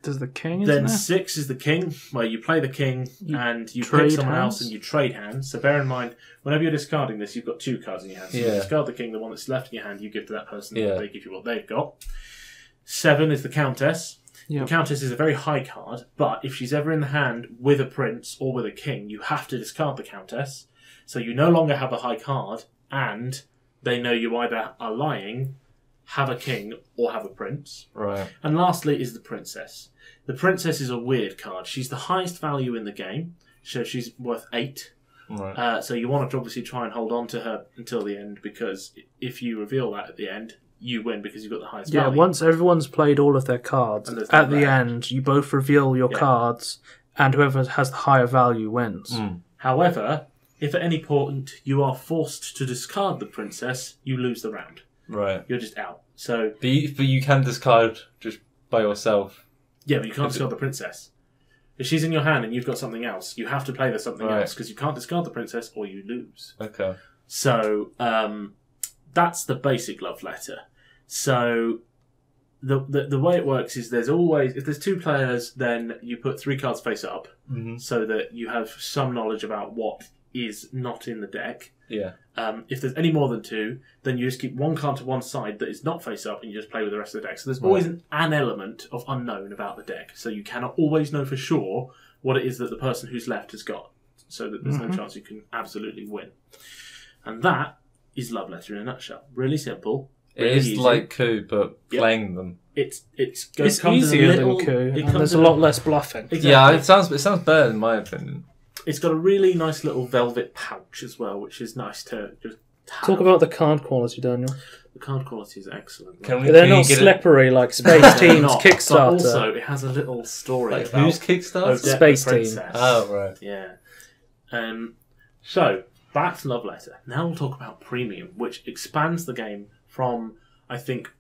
Does the king? Then 6 is the king, where you play the king and you pick someone else and you trade hands. So bear in mind, whenever you're discarding this, you've got 2 cards in your hand. So you discard the king, the one that's left in your hand, you give to that person. They give you what they've got. 7 is the countess. The countess is a very high card, but if she's ever in the hand with a prince or with a king, you have to discard the countess. So you no longer have a high card, and they know you either are lying, have a king, or have a prince. Right. And lastly is the princess. The princess is a weird card. She's the highest value in the game, so she's worth 8. Right. So you want to obviously try and hold on to her until the end, because if you reveal that at the end, you win because you've got the highest value. Once everyone's played all of their cards, at the end, you both reveal your cards, and whoever has the higher value wins. However, if at any point you are forced to discard the princess, you lose the round. Right. You're just out. So, but you can discard just by yourself. Yeah, but you can't discard the princess. If she's in your hand and you've got something else, you have to play the something else, because you can't discard the princess or you lose. Okay. So, that's the basic love letter. So, the way it works is there's always... If there's 2 players, then you put 3 cards face up, so that you have some knowledge about what is not in the deck. Yeah. If there's any more than 2, then you just keep 1 card to one side that is not face up, and you just play with the rest of the deck. So there's always an element of unknown about the deck. So you cannot always know for sure what it is that the person who's left has got. So that there's no chance you can absolutely win. And that is Love Letter in a nutshell. Really simple. Really it is easy. like Coup, but playing them. It's easier than Coup, and there's a lot less bluffing. Exactly. Yeah, it sounds better in my opinion. It's got a really nice little velvet pouch as well, which is nice to just have. Talk about the card quality, Daniel. The card quality is excellent. They're not slippery like Space Team's Kickstarter. But also, it has a little story like about who's Kickstarter? Space Team. Oh, right. Yeah. So that's Love Letter. Now we'll talk about Premium, which expands the game from, I think,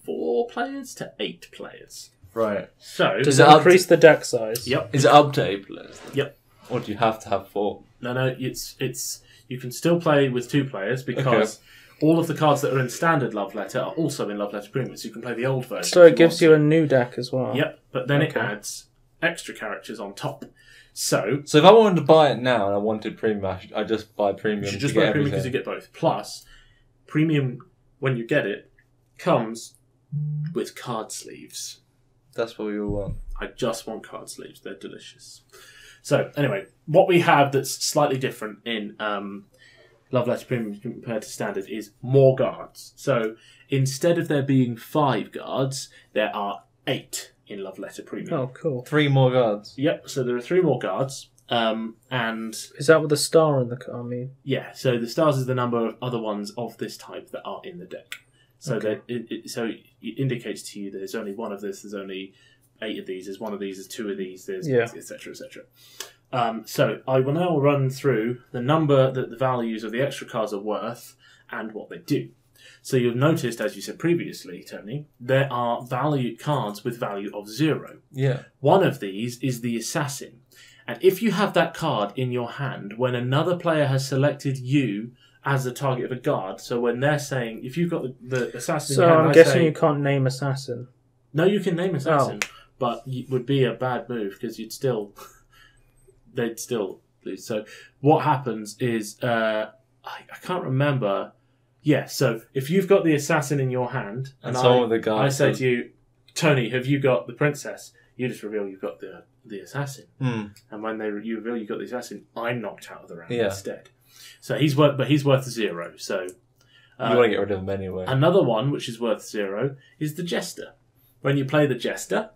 4 players to 8 players. Right. So does it increase the deck size? Yep. Is it up to 8 players? Yep. Or do you have to have 4? No. It's you can still play with 2 players because all of the cards that are in Standard Love Letter are also in Love Letter Premium, so you can play the old version. So it gives you a new deck as well. Yep. But then it adds extra characters on top. So if I wanted to buy it now and I wanted Premium, I just buy Premium. You should just buy Premium because you get both. Plus, Premium, when you get it, comes with card sleeves. That's what we all want. I just want card sleeves. They're delicious. So, anyway, what we have that's slightly different in Love Letter Premium compared to Standard is more guards. So, instead of there being 5 guards, there are 8 in Love Letter Premium. Oh, cool. 3 more guards. Yep, so there are 3 more guards. And is that with the star in the card? I mean, yeah, so the stars is the number of other ones of this type that are in the deck. So that it indicates to you that there's only one of this, there's only 8 of these, there's 1 of these, there's 2 of these, there's etc. etc. So I will now run through the number that the values of the extra cards are worth and what they do. So you've noticed, as you said previously, Tony, there are value cards with value of 0. Yeah. One of these is the Assassin. And if you have that card in your hand when another player has selected you as the target of a guard, so when they're saying, if you've got the Assassin in your hand, I'm guessing you can't name Assassin. No, you can name Assassin, but it would be a bad move because they'd still lose. So what happens is, I can't remember. Yeah, so if you've got the Assassin in your hand, and I say to you, Tony, have you got the Princess? You just reveal you've got the Assassin. Mm. And when you reveal you've got the Assassin, I'm knocked out of the round instead. So he's worth 0. So you want to get rid of him anyway. Another one which is worth 0 is the Jester. When you play the Jester,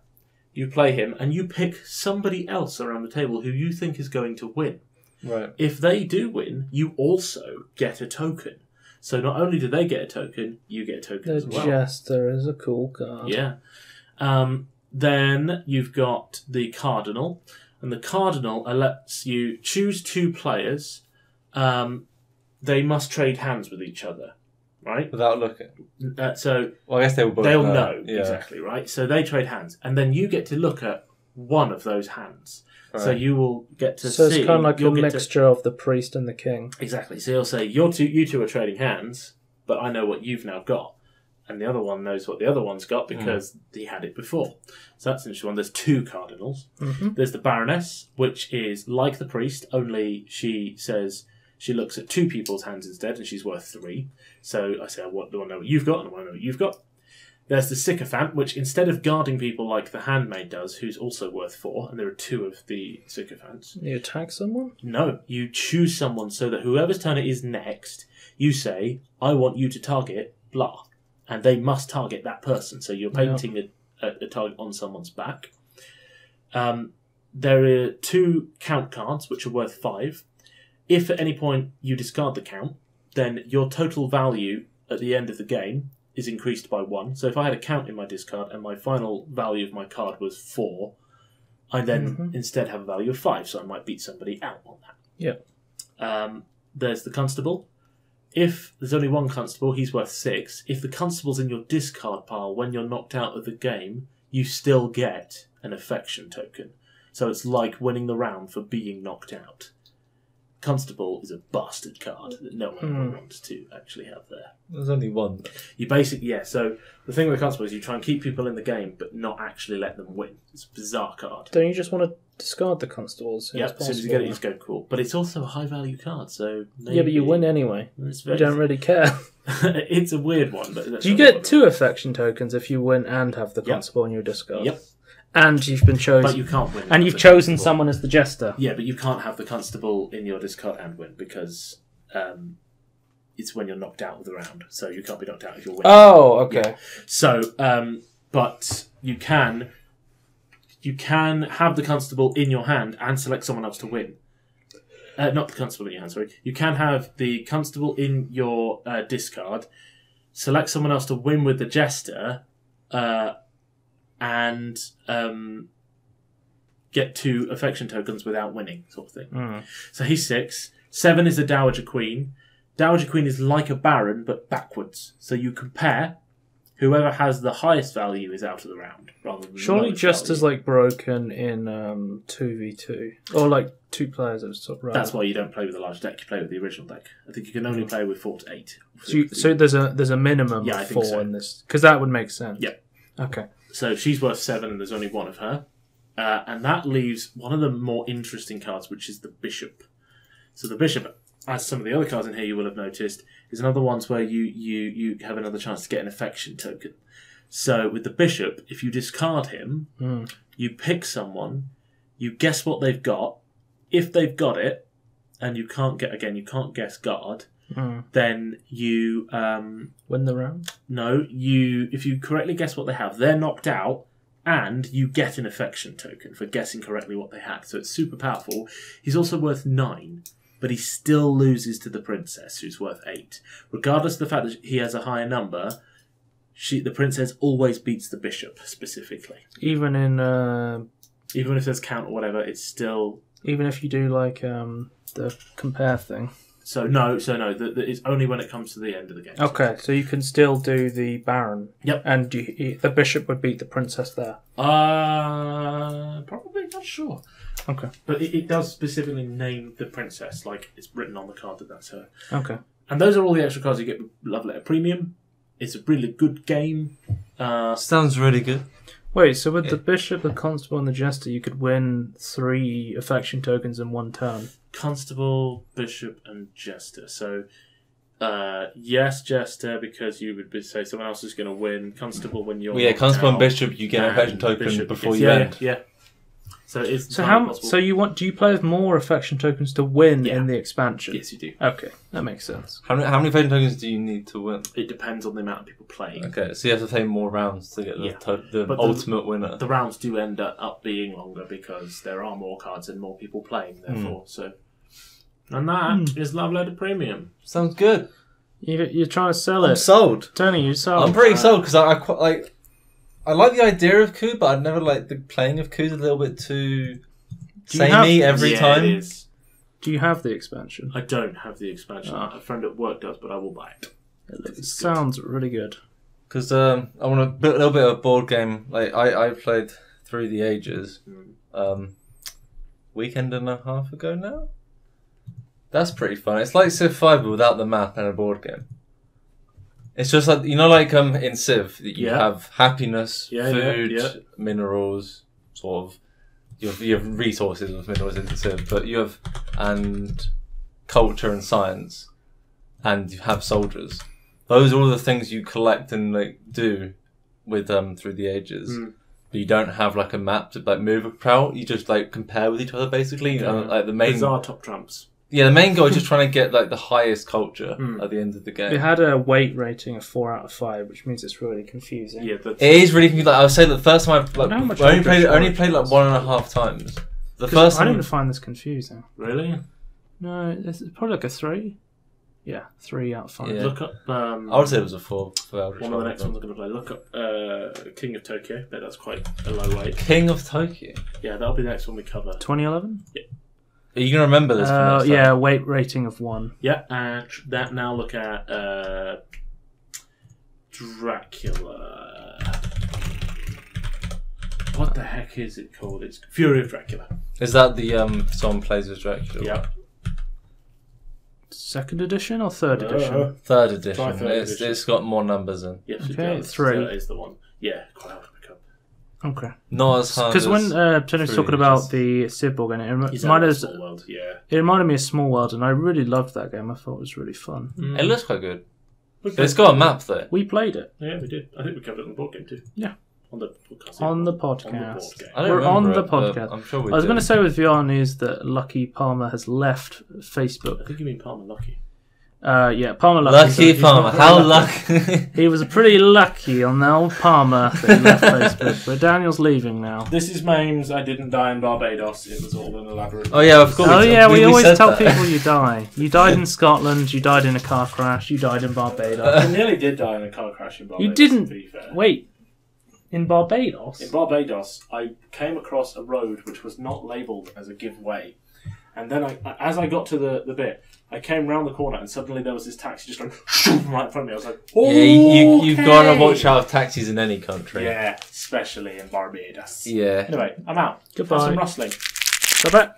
you play him and you pick somebody else around the table who you think is going to win. Right. If they do win, you also get a token. So not only do they get a token, you get a token as well. The Jester is a cool card. Yeah. Then you've got the Cardinal, and the Cardinal lets you choose 2 players. They must trade hands with each other, right? Without looking. Well, I guess they will both they'll know exactly, right? So they trade hands, and then you get to look at one of those hands. Right. So you will get to see. So it's kind of like a mixture of the priest and the king. Exactly. So you'll say, you two are trading hands, but I know what you've now got. And the other one knows what the other one's got because he had it before. So that's an interesting one. There's 2 cardinals. Mm-hmm. There's the Baroness, which is like the priest, only she says she looks at 2 people's hands instead, and she's worth 3. So I say, I want to know what you've got, and I want to know what you've got. There's the Sycophant, which instead of guarding people like the handmaid does, who's also worth 4, and there are 2 of the Sycophants. You attack someone? No, you choose someone so that whoever's turn it is next, you say, I want you to target blah. And they must target that person. So you're painting a target on someone's back. There are 2 count cards, which are worth 5. If at any point you discard the count, then your total value at the end of the game is increased by 1. So if I had a count in my discard and my final value of my card was 4, I then instead have a value of 5. So I might beat somebody out on that. Yeah. There's the Constable. If there's only 1 constable, he's worth 6. If the constable's in your discard pile when you're knocked out of the game, you still get an affection token. So it's like winning the round for being knocked out. Constable is a bastard card that no one ever wants to actually have there. There's only 1. You basically, so the thing with Constable is you try and keep people in the game but not actually let them win. It's a bizarre card. Don't you just want to discard the constables? Yeah, as soon as you get it, you just go cool. But it's also a high value card, so maybe... Yeah, but you win anyway. You don't really care. It's a weird one. But do you get 2 affection tokens if you win and have the constable in your discard? Yep. And you've been chosen. But you can't win. And you've chosen someone as the Jester. Yeah, but you can't have the constable in your discard and win because it's when you're knocked out of the round. So you can't be knocked out if you're winning. Oh, okay. Yeah. So, but you can have the constable in your hand and select someone else to win. Not the constable in your hand, sorry. You can have the constable in your discard, select someone else to win with the Jester, and get 2 affection tokens without winning, sort of thing. So he's 6. 7 is a Dowager Queen. Dowager Queen is like a Baron, but backwards. So you compare. Whoever has the highest value is out of the round, rather than surely the just value. as like broken in 2v2 or like 2 players. That's why you don't play with a large deck. You play with the original deck. I think you can only play with 4 to 8. So there's a minimum of 4 in this, because that would make sense. Yeah. Okay. So she's worth 7, and there's only 1 of her, and that leaves one of the more interesting cards, which is the Bishop. So the Bishop, as some of the other cards in here you will have noticed, is another one where you have another chance to get an affection token. So with the Bishop, if you discard him, you pick someone, you guess what they've got. If they've got it, and you can't guess guard, then you win the round. No, if you correctly guess what they have, they're knocked out, and you get an affection token for guessing correctly what they had. So it's super powerful. He's also worth 9. But he still loses to the Princess, who's worth 8. Regardless of the fact that he has a higher number, the Princess always beats the Bishop, specifically. Even if there's count or whatever, it's still... Even if you do, like, the compare thing. No, it's only when it comes to the end of the game. Okay, so you can still do the Baron. Yep. And the Bishop would beat the Princess there. Probably, not sure. Okay. But it does specifically name the Princess, like it's written on the card that's her. Okay. And those are all the extra cards you get with Love Letter Premium. It's a really good game. Sounds really good. Wait, so with the Bishop, the Constable, and the Jester, you could win 3 affection tokens in 1 turn. Constable, Bishop, and Jester. So, yes, Jester, because you would say someone else is going to win. Constable, when you're... Well, yeah, Constable and Bishop, you get an affection token Bishop, before you end. Yeah. So it's So do you play with more affection tokens to win in the expansion? Yes, you do. Okay, that makes sense. How many affection tokens do you need to win? It depends on the amount of people playing. Okay, so you have to play more rounds to get the ultimate winner. The rounds do end up being longer because there are more cards and more people playing, therefore. And that is Love Letter Premium. Sounds good. You're trying to sell it. I'm sold. Tony, you sold. I'm pretty sold because I quite like... I like the idea of coup, but I'd never like the playing of coup. A little bit too samey every time. It is. Do you have the expansion? I don't have the expansion. A friend at work does, but I will buy it. It sounds really good. Because I want a little bit of a board game. Like I played Through the Ages, weekend and a half ago now. That's pretty fun. It's like Civ 5 but without the map and a board game. It's just like, like in Civ, that you have happiness, food, minerals, sort of. You have resources with minerals in Civ, but you have and culture and science, and you have soldiers. Those are all the things you collect and like do with Through the Ages. But you don't have like a map to like move about. You just like compare with each other basically. Like the main bizarre top trumps. Yeah, the main goal is just trying to get like the highest culture at the end of the game. It had a weight rating of 4 out of 5, which means it's really confusing. Yeah, it is really confusing. Like, I would say that the first time I only played like 1.5 times. The first time I didn't find this confusing. Really? No, it's probably like a 3. Yeah, 3 out of 5. Yeah. Look up. I would say it was a 4. One of the next ones I'm going to play. Look up King of Tokyo. Bet that's quite a low weight. King of Tokyo. Yeah, that'll be the next one we cover. 2011. Yeah. Are you going to remember this? Yeah, weight rating of 1. Yeah, and that now look at Dracula. What the heck is it called? It's Fury of Dracula. Is that the someone plays as Dracula? Yeah. 2nd edition or 3rd edition? 3rd edition. It's got more numbers in. Yes, okay, it does. 3. That is the one. Yeah, quite hard to pick up. Okay. Not as hard because when Tony's talking about the Civ board game, it reminded me of Small World, and I really loved that game. I thought it was really fun. It looks quite good. But it's got a map though. We played it. Yeah, we did. I think we covered it on the board game too. Yeah. On the podcast. On the podcast. We're on the podcast. I'm sure we I was going to say with VR news that Lucky Palmer has left Facebook. I think you mean Palmer Lucky. Yeah, Palmer Lucky. Lucky Palmer. How lucky. He was pretty lucky on the old Palmer that he left Facebook, but Daniel's leaving now. This is Mames. I didn't die in Barbados. It was all an elaborate... Oh yeah, of course. Oh yeah, we always tell people you die. You died in Scotland, you died in a car crash, you died in Barbados. I nearly did die in a car crash in Barbados. You didn't... To be fair. Wait. In Barbados? In Barbados, I came across a road which was not labelled as a giveaway. And then, as I got to the bit, I came round the corner and suddenly there was this taxi just going right in front of me. I was like, oh, yeah, you've got to watch out of taxis in any country. Yeah, especially in Barbados. Yeah. Anyway, I'm out. Goodbye. Have some rustling. Bye-bye.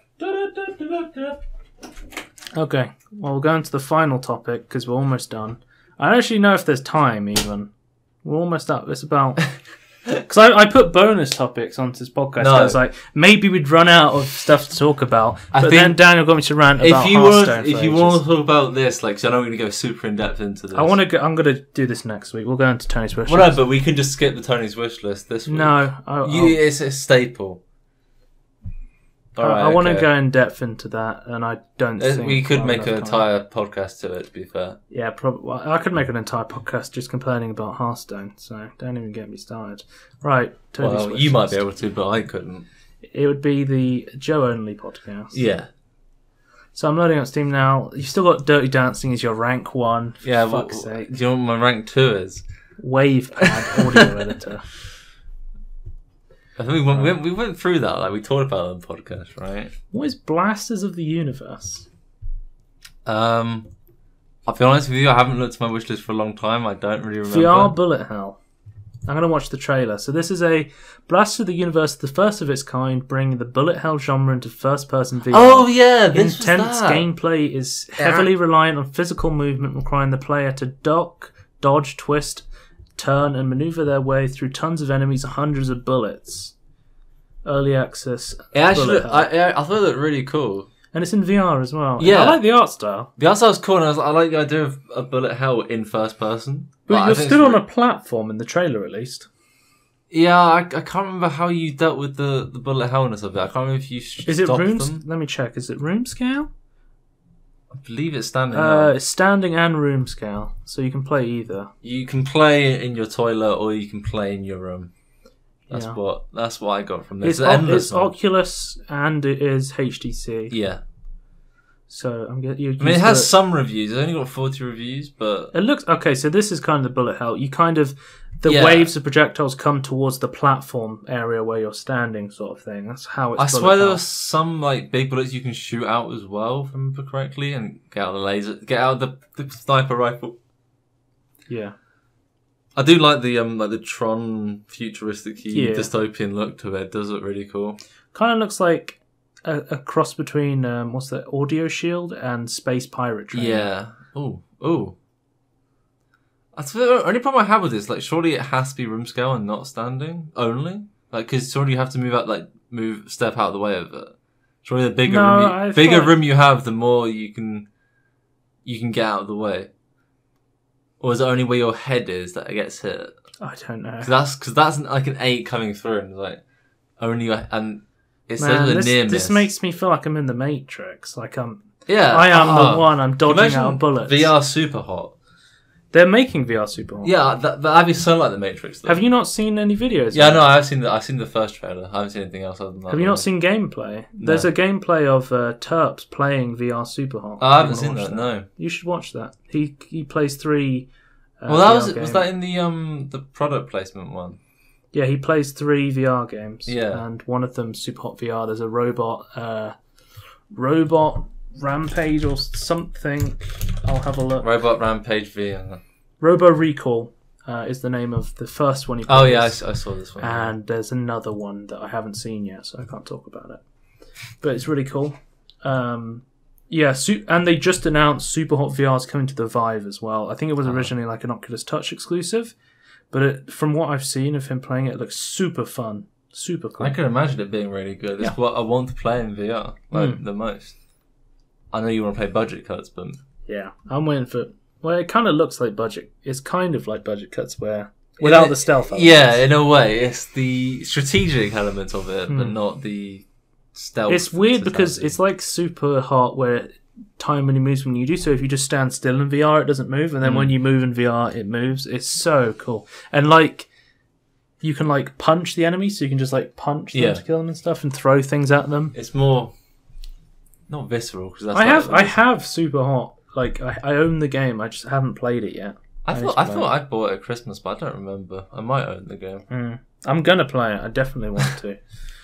Okay, well, we'll go into the final topic because we're almost done. I don't actually know if there's time even. We're almost up. It's about... Because I put bonus topics onto this podcast. No. I was like, maybe we'd run out of stuff to talk about. But then Daniel got me to rant about Hearthstone. If you want to talk about this, like, so I know we're going to go super in depth into this. I'm going to do this next week. We'll go into Tony's wish list. Well, no, but we can just skip the Tony's wish list this week. No, it's a staple. I want to go in depth into that, and I don't think we could make an entire podcast to it. To be fair, yeah, probably. Well, I could make an entire podcast just complaining about Hearthstone. So don't even get me started. Right, Tony's wish you might list. be able to, but I couldn't. It would be the Joe Only podcast. Yeah. So I'm loading up Steam now. You've still got Dirty Dancing as your rank 1. For fuck's sake. Do you know what my rank 2 is? WavePad audio editor. I think we went through that. Like we talked about it on the podcast, right? What is Blasters of the Universe? I'll be honest with you. I haven't looked at my wishlist for a long time. I don't really remember. VR Bullet Hell. I'm going to watch the trailer. So this is a Blasters of the Universe, the first of its kind, bringing the bullet hell genre into first-person VR. Oh yeah, this intense gameplay is heavily reliant on physical movement, requiring the player to duck, dodge, twist, turn, and maneuver their way through tons of enemies and hundreds of bullets. Early access. I thought it looked really cool. And it's in VR as well. Yeah. I like the art style. The art style's cool, and I like the idea of a bullet hell in first person. But you're still on a platform in the trailer, at least. Yeah, I can't remember how you dealt with the bullet hellness of it. I can't remember if you Is it room? Let me check. Is it room scale? I believe it's standing. It's standing and room scale, so you can play either. You can play in your toilet, or you can play in your room. That's what I got from this. It's Oculus and it is HTC. Yeah. So I'm getting. It has some reviews. It's only got 40 reviews, but it looks okay. So this is kind of the bullet hell. You kind of waves of projectiles come towards the platform area where you're standing, sort of thing. That's how it's. I swear there were some like big bullets you can shoot out as well, if I remember correctly, and get out the laser, get out the sniper rifle. Yeah. I do like the Tron futuristic dystopian look to it. It does look really cool. Kind of looks like a cross between what's that, Audio Shield and Space Pirate Train. Yeah. Ooh. That's the only problem I have with this. Like, surely it has to be room scale and not standing only. Like, because surely you have to step out of the way of it. Surely the bigger room you have, the more you can get out of the way. Or is it only where your head is that it gets hit? I don't know. Because that's like an 8 coming through, and like only and it's a near miss. This makes me feel like I'm in the Matrix. Like I am the one. I'm dodging out bullets. VR super hot. They're making VR super hot. Yeah, that'd be so like the Matrix. Though. Have you not seen any videos? Yeah, no, I've seen the first trailer. I haven't seen anything else other than that. Have you not seen gameplay? No. There's a gameplay of Terps playing VR super hot. I haven't seen that. No, you should watch that. He plays 3. Was that in the product placement one? Yeah, he plays 3 VR games. Yeah, and one of them's super hot VR. There's a robot Rampage or something. I'll have a look. Robot Rampage VR. Robo Recall is the name of the first one he plays. Oh yeah, I saw this one. And there's another one that I haven't seen yet, so I can't talk about it. But it's really cool. And they just announced Super Hot VR is coming to the Vive as well. I think it was originally like an Oculus Touch exclusive, but from what I've seen of him playing it looks super fun, super cool. I can imagine it being really good. It's what I want to play in VR the most. I know you want to play budget cuts, but yeah, I'm waiting for. Well, it kind of looks like budget. It's kind of like budget cuts where without the stealth elements. Yeah, in a way, it's the strategic element of it, but not the stealth. It's weird because it's like super hot where time when you move when you do. So if you just stand still in VR, it doesn't move, and then when you move in VR, it moves. It's so cool, and like you can like punch the enemy, so you can just like punch them to kill them and stuff, and throw things at them. It's more. Not visceral because I have super hot. Like I own the game. I just haven't played it yet. I thought I bought it at Christmas, but I don't remember. I might own the game. I'm gonna play it. I definitely want to.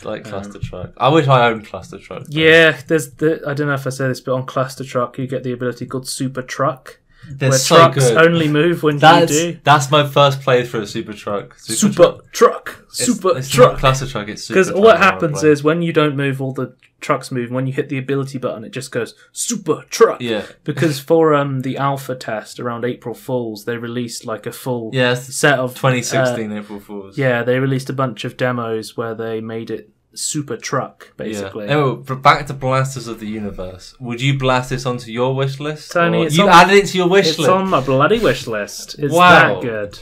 Like Cluster Truck. I wish I owned Cluster Truck. Yeah, I don't know if I say this, but on Cluster Truck you get the ability called Super Truck. They're where so trucks good. only move when you do. That's my first playthrough of Super Truck. Super Truck. It's not Cluster Truck, it's Super Truck. Because what happens is when you don't move, all the trucks move. When you hit the ability button, it just goes Super Truck. Yeah. Because for the alpha test around April Fools, they released like a full set of 2016 April Fools. Yeah, they released a bunch of demos where they made it Super Truck, basically. Yeah. Oh, but back to Blasters of the Universe. Would you blast this onto your wish list? Tony, you added it to your wish list. It's on my bloody wish list. It's that good.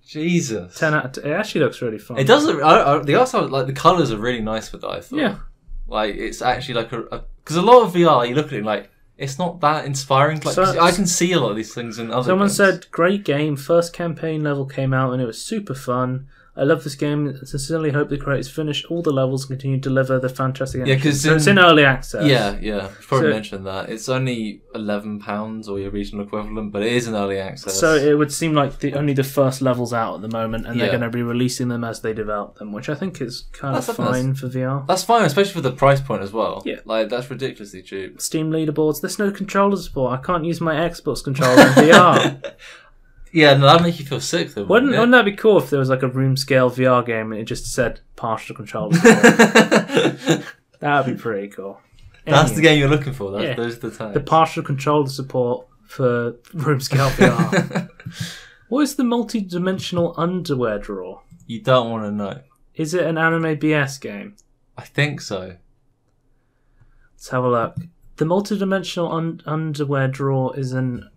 Jesus. 10 out of 10. It actually looks really fun. It does. The outside, like the colours are really nice for that. I thought. Yeah. Like it's actually like because a lot of VR, you look at it like it's not that inspiring. Like I can see a lot of these things in other. Someone games. said, "Great game. First campaign level came out and it was super fun. I love this game. I sincerely hope the creators finish all the levels and continue to deliver the fantastic energy." Yeah, because it's in early access. Yeah. Probably mentioned that. It's only £11 or your regional equivalent, but it is in early access. So it would seem like only the first level's out at the moment, and they're going to be releasing them as they develop them, which I think is kind of fine for VR. That's fine, especially for the price point as well. Yeah. Like, that's ridiculously cheap. Steam leaderboards. There's no controller support. I can't use my Xbox controller in VR. Yeah, no, that'd make you feel sick though. Wouldn't that be cool if there was like a room scale VR game and it just said partial controller support? That would be pretty cool. That's the game you're looking for. Those are the types. The partial controller support for room scale VR. What is the multi-dimensional underwear drawer? You don't want to know. Is it an anime BS game? I think so. Let's have a look. The multi-dimensional underwear drawer is an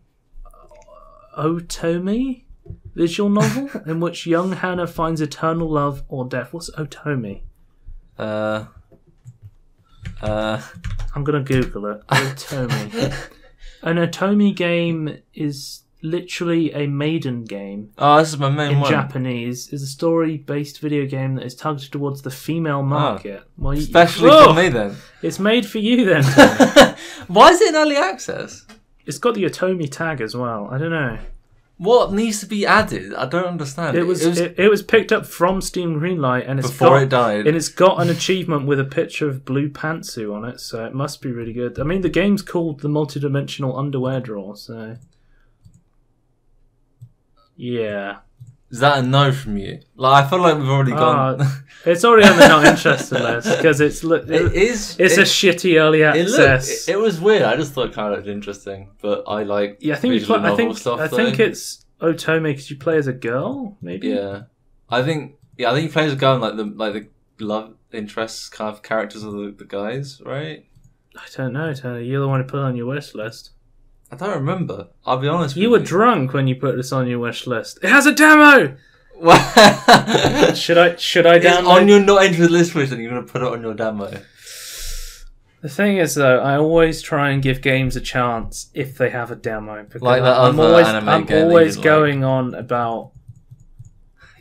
Otomi visual novel in which young Hannah finds eternal love or death. What's Otomi? I'm gonna Google it. Otomi. An Otomi game is literally a maiden game. Oh, this is my main one. In Japanese, is a story-based video game that is targeted towards the female market. Well, especially for me then. It's made for you then. Why is it in early access? It's got the Otomi tag as well. I don't know. What needs to be added? I don't understand. It was picked up from Steam Greenlight and it died. And it's got an achievement with a picture of blue pantsu on it, so it must be really good. I mean, the game's called the multi-dimensional underwear drawer, so yeah. Is that a no from you? Like, I feel like we've already gone. It's already on the not interested list because it's a shitty early access. It was weird. I just thought it kind of looked interesting, but I like. Yeah, I think it's Otome because you play as a girl, maybe. Yeah, I think you play as a girl and like the love interests kind of characters of the guys, right? I don't know, Tony. You're the one who put it on your wish list. I don't remember. I'll be honest with you. You were drunk when you put this on your wish list. It has a demo! Should I download? It's on your not interested list wish, and you're going to put it on your demo. The thing is, though, I always try and give games a chance if they have a demo. Because like that I'm always going like. On about...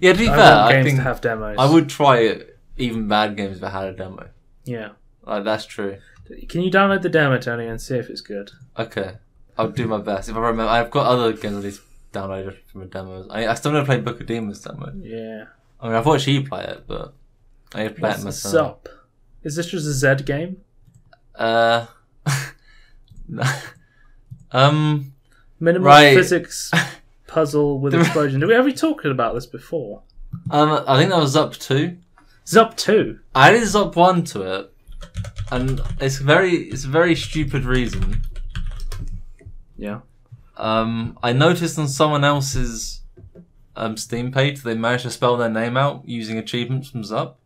Yeah, to be fair, I think to have demos. I would try it, even bad games, if it had a demo. Yeah. Like, that's true. Can you download the demo, Tony, and see if it's good? Okay. I'll do my best. If I remember, I've got other games I need to download from the demos. I still need to play Book of Demons demo. Yeah. I mean, I've watched you play it, but I need to play it myself. Sup? Is this just a Z game? Minimal physics puzzle with explosion. Have we talked about this before? I think that was Zup 2. Zup 2? I added Zup 1 to it, and it's a very stupid reason. Yeah. I noticed on someone else's Steam page they managed to spell their name out using achievements from Zup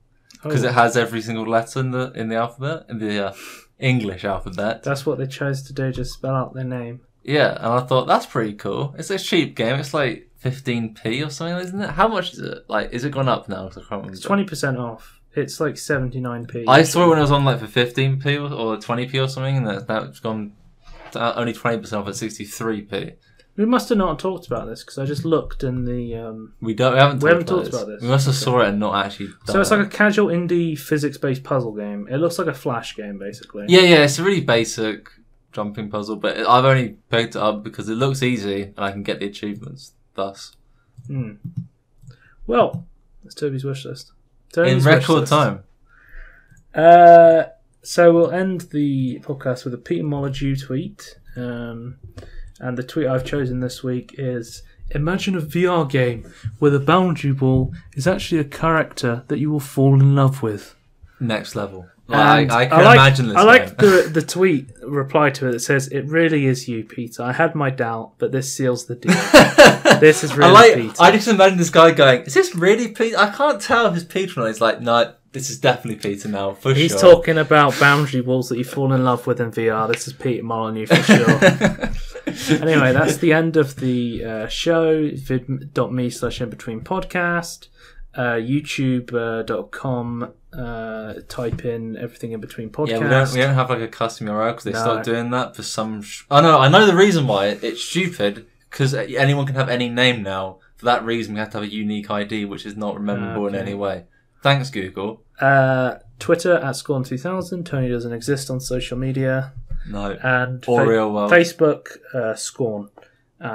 because it has every single letter in the alphabet, in the English alphabet. That's what they chose to do, just spell out their name. Yeah, and I thought that's pretty cool. It's a cheap game. It's like 15p or something, isn't it? How much is it? Like, is it gone up now? I can't remember. It's 20% off. It's like 79p. I saw it when it was on like for 15p or 20p or something, and that's gone only 20% off at 63p. We must have not talked about this because I just looked in the. We haven't talked about this. We must have saw it and not actually. So it's like a casual indie physics-based puzzle game. It looks like a Flash game, basically. Yeah. It's a really basic jumping puzzle, but I've only picked it up because it looks easy and I can get the achievements. Thus. Well, that's Toby's wish list. in record time. So we'll end the podcast with a Peter Molydeux tweet. And the tweet I've chosen this week is: imagine a VR game where the boundary wall is actually a character that you will fall in love with. Next level. I can imagine this. I like the tweet reply to it that says, "It really is you, Peter. I had my doubt, but this seals the deal. This is really Peter." I just imagine this guy going, "Is this really Peter? I can't tell if it's Peter or not." He's like, "No, this is definitely Peter now, for sure." He's talking about boundary walls that you fall in love with in VR. This is Peter Molyneux for sure. Anyway, that's the end of the show. vid.me/inbetweenpodcast. YouTube.com. Type in everything in between podcasts. Yeah, we don't have like a custom URL because they stopped doing that for some. I know the reason why. It's stupid because anyone can have any name now. For that reason, we have to have a unique ID, which is not rememberable in any way. Thanks, Google. Twitter @Scorn2000. Tony doesn't exist on social media. No. And real world. Facebook Scorn.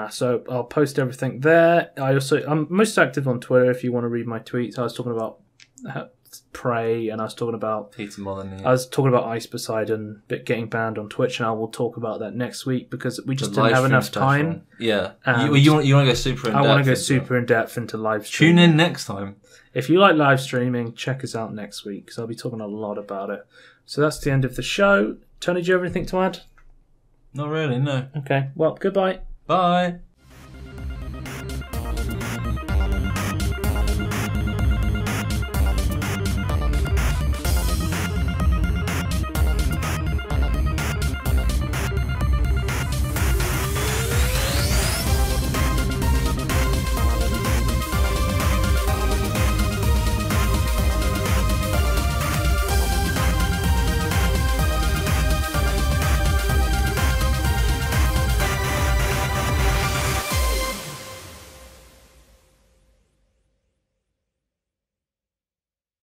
So I'll post everything there. I'm most active on Twitter if you want to read my tweets. I was talking about Prey, and I was talking about Peter Molyneux. I was talking about Ice Poseidon getting banned on Twitch, and I will talk about that next week because we just didn't have enough time. Yeah, you want to go super in depth. I want to go super in depth into live streaming. Tune in next time. If you like live streaming, check us out next week because I'll be talking a lot about it. So that's the end of the show. Tony, do you have anything to add? Not really, no. Okay, well, goodbye. Bye.